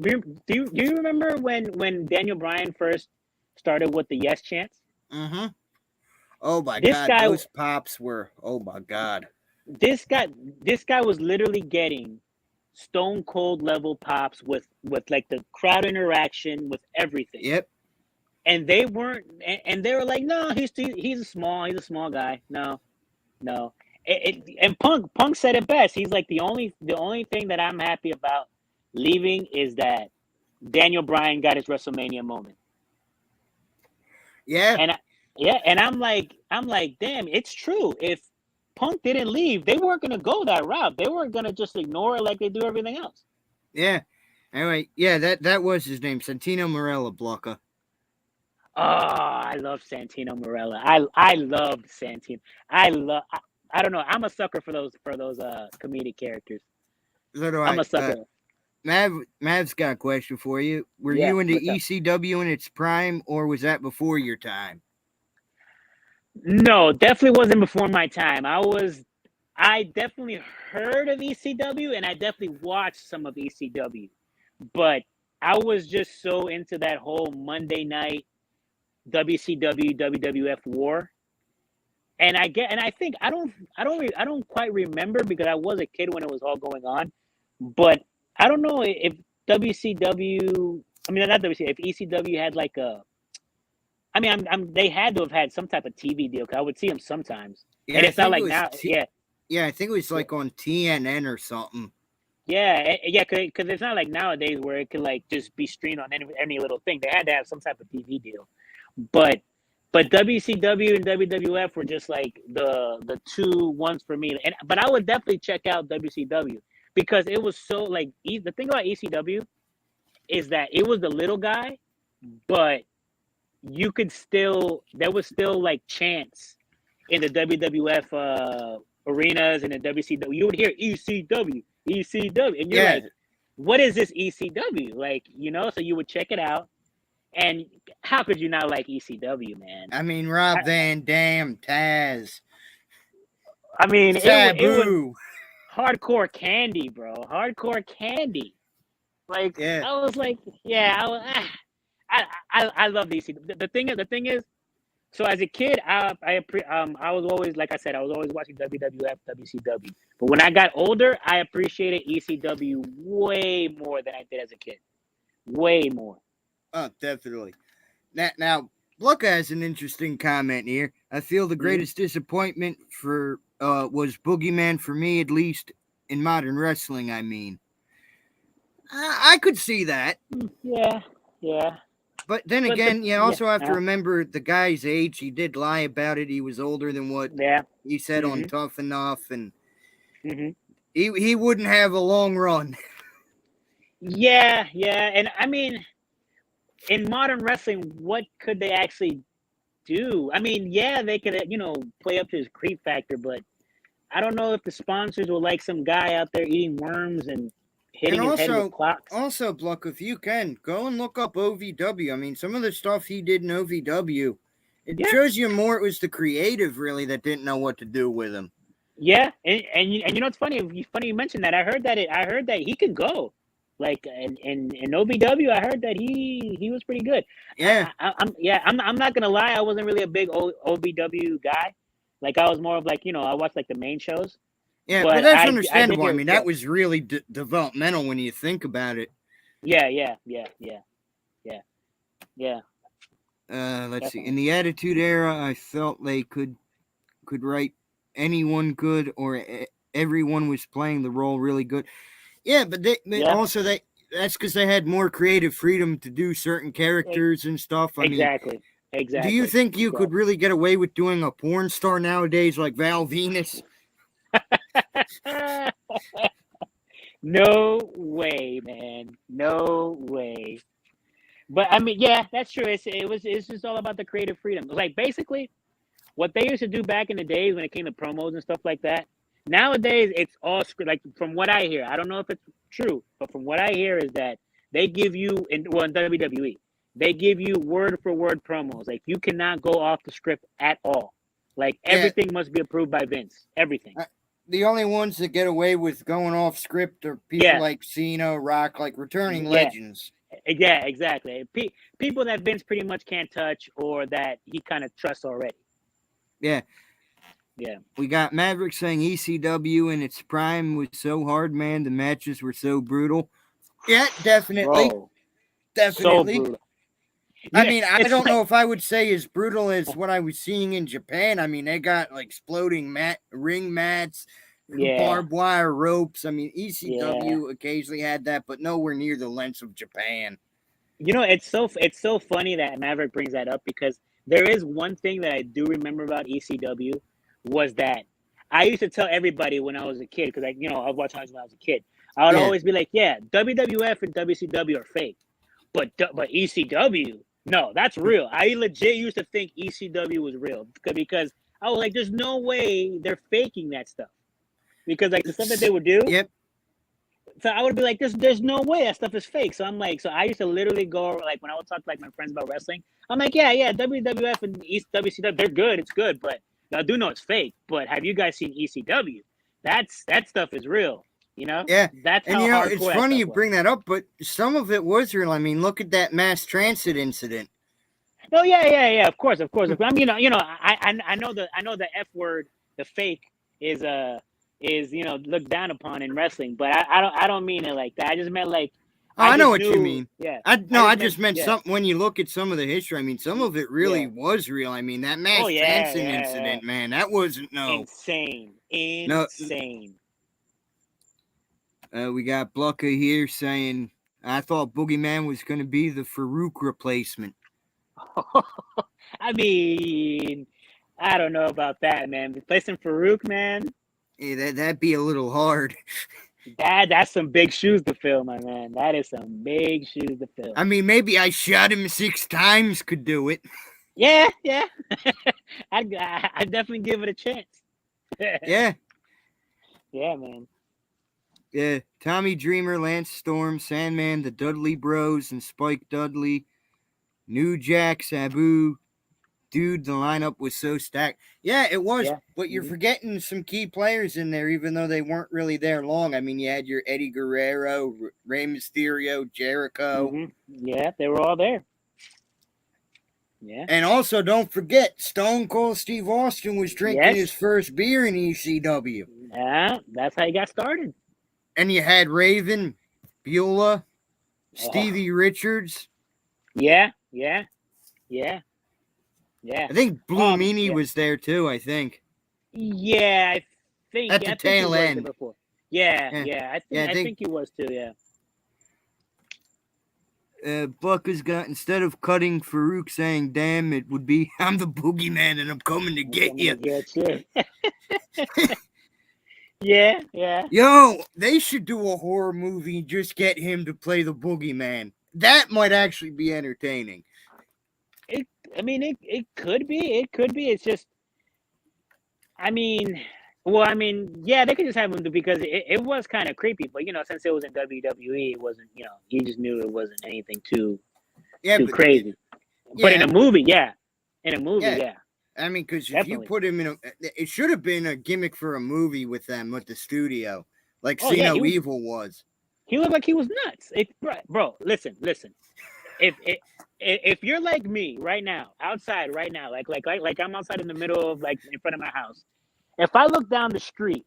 Do you remember when Daniel Bryan first started with the yes chants? Mm-hmm. Oh my This God, guy, those pops were. Oh my God. this guy, this guy was literally getting stone cold level pops with like the crowd interaction with everything. Yep. And they weren't, and they were like, no, he's a small guy. No, no. And Punk said it best. He's like, the only thing that I'm happy about leaving is that Daniel Bryan got his WrestleMania moment. Yeah. And I'm like, damn, it's true. If Punk didn't leave, they weren't gonna go that route. They weren't gonna just ignore it like they do everything else. Yeah. Anyway, yeah, that was his name, Santino Marella Blanca. Oh, I love Santino Marella. I loved Santino. I don't know. I'm a sucker for those comedic characters. So do I'm I. a sucker. Mav's got a question for you. Were Yeah, you into what's up? ECW in its prime, or was that before your time? No, definitely wasn't before my time. I definitely heard of ECW and I definitely watched some of ECW. But I was just so into that whole Monday night WCW WWF war. And I think I don't quite remember because I was a kid when it was all going on. But I don't know if WCW, I mean not WCW, if ECW had like a, I mean, they had to have had some type of TV deal because I would see them sometimes. Yeah, And I it's not think it like was. now, yeah. Yeah, I think it was like on TNN or something. Yeah, because it's not like nowadays where it could like just be streamed on any little thing. They had to have some type of TV deal, but WCW and WWF were just like the two ones for me. But I would definitely check out WCW because it was so like the thing about ECW is that it was the little guy, but you could still there was still like chants in the WWF arenas and the WCW. You would hear ECW, ECW, and you're like, what is this ECW? Like, so you would check it out. And how could you not like ECW, man? I mean, Rob Van Dam, Taz. I mean, it was hardcore candy, bro. Hardcore candy. Like, yeah. I was like, yeah, I love ECW. The thing is, so as a kid, I was always, like I said, I was always watching WWF, WCW. But when I got older, I appreciated ECW way more than I did as a kid. Way more. Oh, definitely. Now, Blanca has an interesting comment here. I feel the greatest disappointment was Boogeyman for me, at least in modern wrestling. I mean, I could see that. Yeah. But then again, you also have to remember the guy's age. He did lie about it. He was older than what he said on Tough Enough, and he wouldn't have a long run. Yeah, and I mean, in modern wrestling, what could they actually do? I mean, yeah, they could, play up to his creep factor, but I don't know if the sponsors will like some guy out there eating worms and hitting his head with clocks. Also, Bluck, if you can, go and look up OVW. I mean, some of the stuff he did in OVW, it shows you more it was the creative, really, that didn't know what to do with him. Yeah, and you know what's funny? Funny you mentioned that. I heard that he can go. Like in OVW, I heard that he was pretty good. Yeah, I'm not gonna lie. I wasn't really a big OVW guy. Like I was more of like I watched like the main shows. Yeah, but that's understandable. I mean, that was really developmental when you think about it. Yeah. Let's see. In the Attitude Era, I felt they could write anyone good or everyone was playing the role really good. Yeah, but also that's because they had more creative freedom to do certain characters and stuff. I mean, exactly. Do you think you could really get away with doing a porn star nowadays like Val Venus? No way, man. No way. But I mean, yeah, that's true. It's just all about the creative freedom. Like basically, what they used to do back in the days when it came to promos and stuff like that. Nowadays, it's all like from what I hear. I don't know if it's true, but from what I hear is that they give you in WWE, they give you word for word promos. Like you cannot go off the script at all. Like everything must be approved by Vince. Everything. The only ones that get away with going off script are people like Cena, Rock, like returning legends. Yeah, exactly. People that Vince pretty much can't touch or that he kind of trusts already. Yeah. Yeah. We got Maverick saying ECW in its prime was so hard, man. The matches were so brutal. Yeah, definitely. Bro, definitely. So brutal. I mean, I don't know if I would say as brutal as what I was seeing in Japan. I mean, they got like exploding ring mats, barbed wire ropes. I mean, ECW occasionally had that, but nowhere near the lengths of Japan. You know, it's so funny that Maverick brings that up because there is one thing that I do remember about ECW was that I used to tell everybody when I was a kid because I watched when I was a kid. I would always be like, yeah, WWF and WCW are fake, but ECW, no, that's real. I legit used to think ECW was real because I was like, there's no way they're faking that stuff because like the stuff that they would do. Yep. So I would be like, there's no way that stuff is fake. So I'm like, so I used to literally go like when I would talk to like my friends about wrestling, I'm like, yeah, WWF and WCW, they're good, it's good, but I do know it's fake. But have you guys seen ECW? That stuff is real, you know? Yeah, that's and how it's funny you bring that up, but some of it was real. I mean, look at that mass transit incident. Oh yeah, of course. I mean, I know the F word, the fake is looked down upon in wrestling, but I don't mean it like that. I just meant like I know what you mean. Yeah. I just meant something when you look at some of the history. I mean, some of it really was real. I mean, that mass transit incident, man, that wasn't insane. We got Blucka here saying, I thought Boogeyman was going to be the Farouk replacement. I mean, I don't know about that, man. Replacing Farouk, man. Yeah, that'd be a little hard. That's some big shoes to fill, my man. That is some big shoes to fill. I mean, maybe I shot him 6 times could do it. Yeah. I'd definitely give it a chance. Yeah. Yeah, man. Yeah, Tommy Dreamer, Lance Storm, Sandman, the Dudley Bros, and Spike Dudley, New Jack, Sabu. Dude, the lineup was so stacked. Yeah, it was, but you're forgetting some key players in there, even though they weren't really there long. I mean, you had your Eddie Guerrero, Rey Mysterio, Jericho. Mm-hmm. Yeah, they were all there. Yeah. And also, don't forget, Stone Cold Steve Austin was drinking his first beer in ECW. Yeah, that's how he got started. And you had Raven, Beulah, Stevie Richards. Yeah. I think Blue Meanie was there too, I think. Yeah, I think. At the tail end. Before. Yeah. I think he was too, yeah. Bucka's got, instead of cutting Farouk saying, damn, it would be, I'm the boogeyman and I'm coming to get you. Yeah. Yo, they should do a horror movie and just get him to play the boogeyman. That might actually be entertaining. It could be. It could be. It's just, yeah, they could just have him do because it was kind of creepy. But, since it was in WWE, it wasn't, you just knew it wasn't anything too crazy. But in a movie, yeah. I mean, because if you put him in it should have been a gimmick for a movie with them, with the studio, like See No Evil was. He looked like he was nuts. Bro, listen. If you're like me right now, outside right now, like I'm outside in the middle of like in front of my house, if I look down the street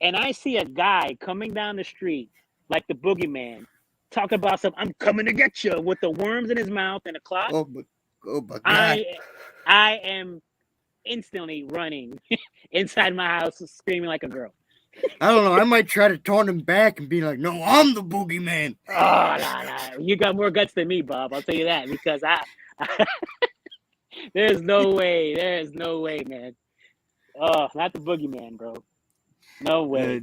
and I see a guy coming down the street like the boogeyman, talking about something, I'm coming to get you with the worms in his mouth and a clock. Oh my God. I am instantly running inside my house, screaming like a girl. I don't know. I might try to taunt him back and be like, "No, I'm the boogeyman." Oh, no. You got more guts than me, Bob. I'll tell you that because there's no way. There's no way, man. Oh, not the boogeyman, bro. No way.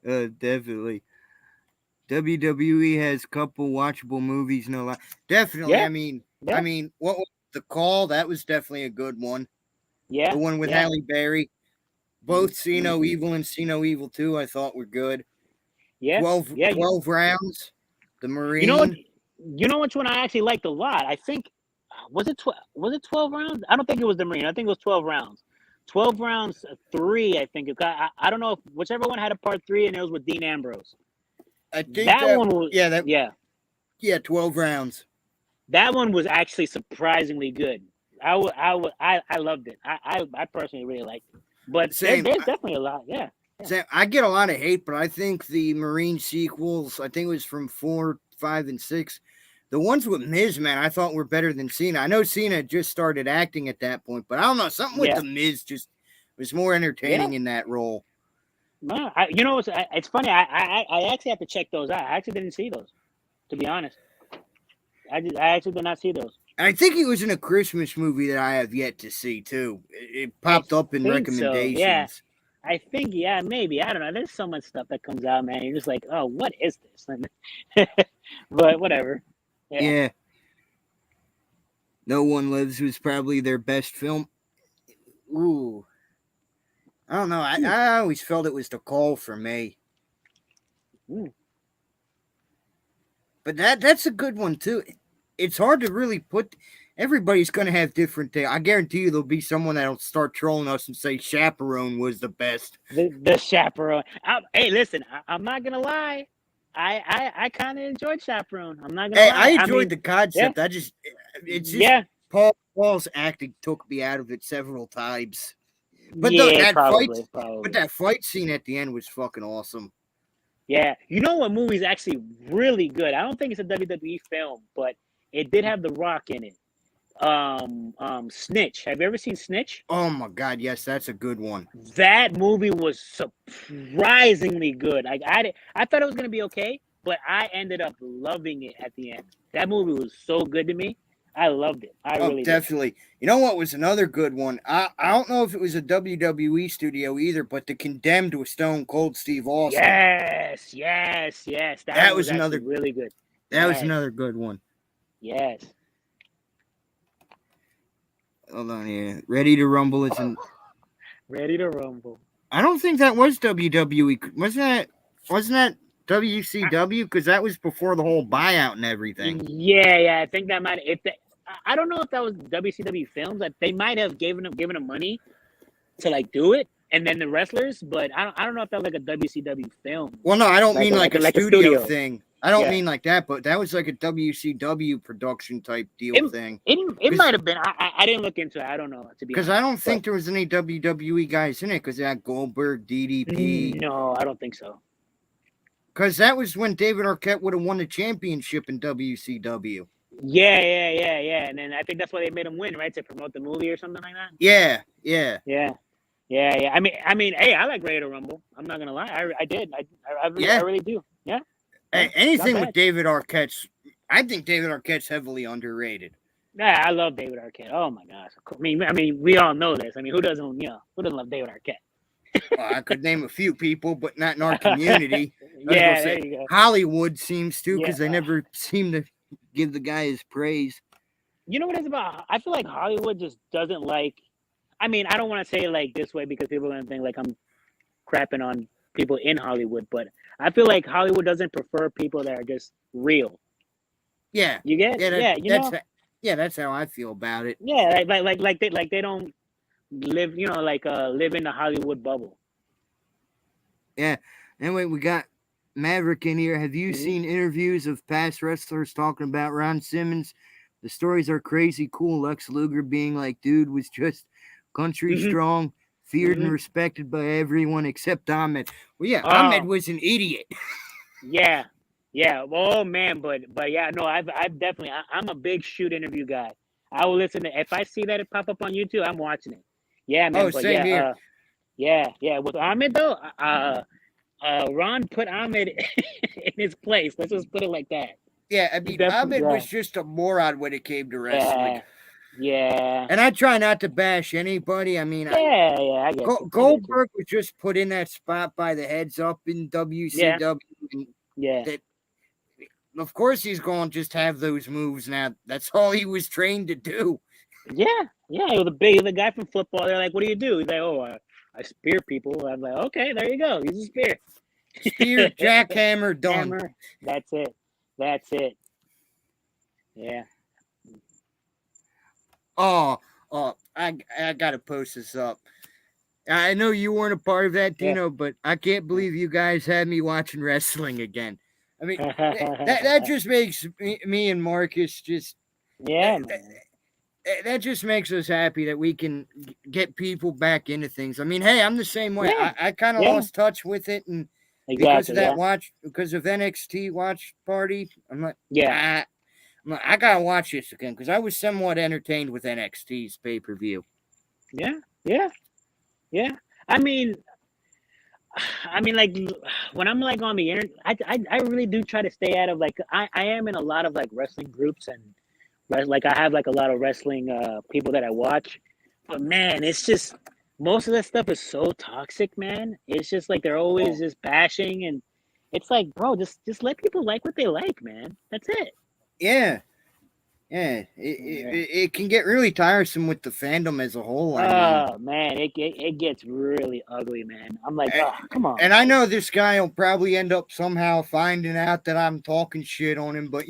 Definitely. WWE has a couple watchable movies. No lie. Definitely. Yeah. I mean, what was The Call? That was definitely a good one. Yeah. The one with Halle Berry. Both See No Evil and See No Evil 2 I thought were good. Yeah. 12 rounds. The Marine. You know which one I actually liked a lot? I think was it 12 rounds? I don't think it was the Marine. I think it was 12 rounds. 12 rounds 3, I think. I don't know if whichever one had a part 3, and it was with Dean Ambrose. I think That one was 12 rounds. That one was actually surprisingly good. I loved it. I personally really liked it. But there's definitely a lot. Yeah. Same. I get a lot of hate, but I think the Marine sequels, I think it was from 4, 5, and 6. The ones with Miz, man, I thought were better than Cena. I know Cena just started acting at that point, but I don't know. Something with the Miz just was more entertaining in that role. No, it's funny. I actually have to check those out. I actually didn't see those, to be honest. I actually did not see those. I think he was in a Christmas movie that I have yet to see too. It popped up in recommendations. So. Yeah, I think maybe. I don't know. There's so much stuff that comes out, man. You're just like, oh, what is this? But whatever. Yeah. No One Lives was probably their best film. Ooh. I don't know. I always felt it was The Call for me. But that's a good one too. It's hard to really put. Everybody's going to have different things. I guarantee you there'll be someone that'll start trolling us and say Chaperone was the best. The Chaperone. Hey, listen, I'm not going to lie. I kind of enjoyed Chaperone. I'm not going to lie. I enjoyed the concept. It's just Paul's acting took me out of it several times. But that fight scene at the end was fucking awesome. Yeah. You know what movie is actually really good? I don't think it's a WWE film, but it did have The Rock in it. Snitch. Have you ever seen Snitch? Oh my God, yes, that's a good one. That movie was surprisingly good. Like I thought it was gonna be okay, but I ended up loving it at the end. That movie was so good to me. I loved it. I really definitely. Did. You know what was another good one? I don't know if it was a WWE studio either, but The Condemned with Stone Cold Steve Austin. Yes. That was another really good. That was another good one. Yes. Hold on here. Ready to Rumble isn't. Ready to Rumble. I don't think that was WWE. Wasn't that WCW? Because that was before the whole buyout and everything. Yeah. I think that might. I don't know if that was WCW Films. They might have given them money to like do it, and then the wrestlers. But I don't know if that was like a WCW film. Well, no, I don't mean like a studio thing. I don't mean like that, but that was like a WCW production type deal thing. It might have been. I didn't look into it. I don't know, to be honest. Because I don't think there was any WWE guys in it, because they had Goldberg, DDP. No, I don't think so. Because that was when David Arquette would have won the championship in WCW. Yeah. And then I think that's why they made him win, right? To promote the movie or something like that? Yeah. I mean, hey, I like Ready to Rumble. I'm not going to lie. I did. I really do. Yeah. Hey, anything with David Arquette's, I think David Arquette's heavily underrated. Yeah, I love David Arquette. Oh my gosh. I mean, we all know this. I mean, who doesn't love David Arquette? Well, I could name a few people, but not in our community. There you go. Hollywood seems to, because they never seem to give the guy his praise. You know what it's about? I feel like Hollywood just doesn't like. I mean, I don't want to say it like this way because people are going to think like I'm crapping on people in Hollywood, but I feel like Hollywood doesn't prefer people that are just real. Yeah. You get? That's how I feel about it. Yeah, like they don't live, live in the Hollywood bubble. Yeah. Anyway, we got Maverick in here. Have you seen interviews of past wrestlers talking about Ron Simmons? The stories are crazy cool. Lex Luger being like, dude was just country strong, feared and respected by everyone except Ahmed. Well, yeah, Ahmed was an idiot. Yeah. Oh man, but yeah, no, I've definitely. I'm a big shoot interview guy. I will listen to. If I see that it pop up on YouTube, I'm watching it. Yeah, man. Same here. Yeah. With Ahmed though, Ron put Ahmed in his place. Let's just put it like that. Yeah, I mean, Ahmed was just a moron when it came to wrestling. Yeah. And I try not to bash anybody. I mean, I guess Goldberg was just put in that spot by the heads up in WCW. Yeah. Of course, he's going to just have those moves now. That's all he was trained to do. Yeah. The guy from football. They're like, "What do you do?" He's like, "Oh, I spear people." I'm like, "Okay, there you go. He's a spear." Spear, jackhammer, done. Hammer. That's it. Yeah. Oh, I gotta post this up. I know you weren't a part of that, Yeah. Dino, but I can't believe you guys had me watching wrestling again. I mean, that just makes me and Marcus just Yeah, man. that just makes us happy that we can get people back into things. I mean, hey, I'm the same way. Yeah. I kind of Yeah. lost touch with it, and because of Exactly. that Yeah. watch, because of NXT watch party, I'm like, Yeah. I gotta watch this again because I was somewhat entertained with NXT's pay per view. Yeah. Yeah. Yeah. I mean, like when I'm like on the internet, I really do try to stay out of like I am in a lot of like wrestling groups and like I have like a lot of wrestling people that I watch, but man, it's just most of that stuff is so toxic, man. It's just like they're always just bashing, and it's like, bro, just let people like what they like, man. That's it. Yeah, yeah, Yeah. it can get really tiresome with the fandom as a whole. I mean, Oh man, it gets really ugly, man. I'm like, a- oh, come on, and I guys. know this guy will probably end up somehow finding out that I'm talking shit on him, but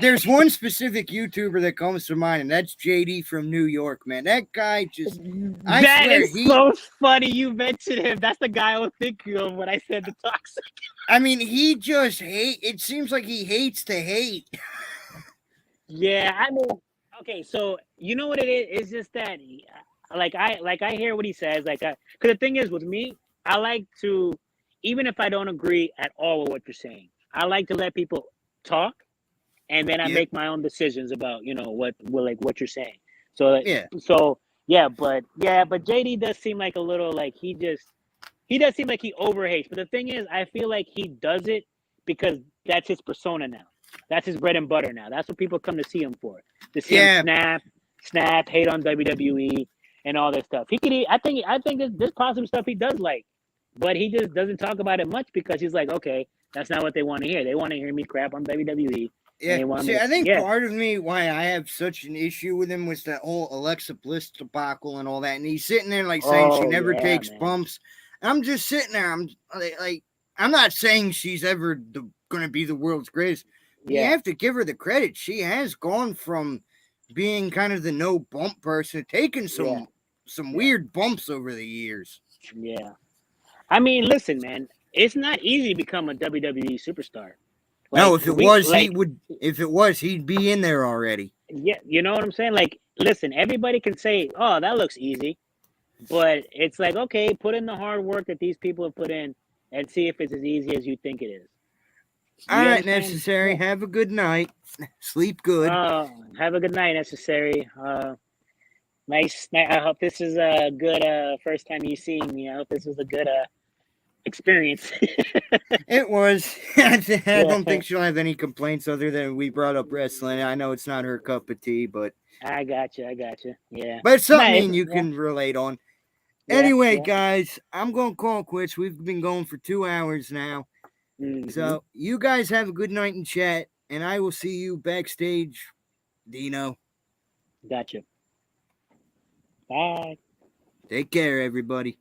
there's one specific YouTuber that comes to mind, and that's JD from New York, man. That guy just, I That swear, is so funny you mentioned him. That's the guy I was thinking of when I said the toxic. I mean, he just it seems like he hates to hate. Yeah, I mean, okay, so you know what it is? It's just that, like I hear what he says, because the thing is with me, I like to, even if I don't agree at all with what you're saying, I like to let people talk, and then I Yep. make my own decisions about what you're saying. So Yeah. so but JD does seem like a little like he does seem like he overhates. But the thing is, I feel like he does it because that's his persona now. That's his bread and butter now. That's what people come to see him for. To see him Yeah. snap, hate on WWE and all this stuff. I think there's positive stuff he does like, but he just doesn't talk about it much because he's like, okay, that's not what they want to hear. They want to hear me crap on WWE, and Yeah. they want me See, to I think part of me why I have such an issue with him was that whole Alexa Bliss debacle and all that. And he's sitting there like saying she Oh never yeah, takes man. bumps. I'm just sitting there. I'm like I'm not saying she's ever going to be the world's greatest. You Yeah, have to give her the credit. She has gone from being kind of the no bump person, taking yeah, some yeah, weird bumps over the years. yeah. I mean, listen, man, it's not easy to become a WWE superstar. No, Like if it we was, he like would. If it was, he'd be in there already. yeah, you know what I'm saying? Like, listen, everybody can say, "Oh, that looks easy," but it's like, okay, put in the hard work that these people have put in, and see if it's as easy as you think it is. All You right, understand? necessary. Yeah. Have a good night. Sleep good. Have a good night, necessary. Nice. I hope this is a good first time you seeing me. I hope this was a good experience. It was. I Yeah, don't think she'll have any complaints other than we brought up wrestling. I know it's not her cup of tea, but I got you. I got you. Yeah. it's something me Nice. and you Yeah. can relate on. Yeah. Anyway, Yeah. guys, I'm going to call quits. We've been going for 2 hours now. Mm-hmm. So you guys have a good night in chat, and I will see you backstage, Dino. Got you. Bye. Take care, everybody.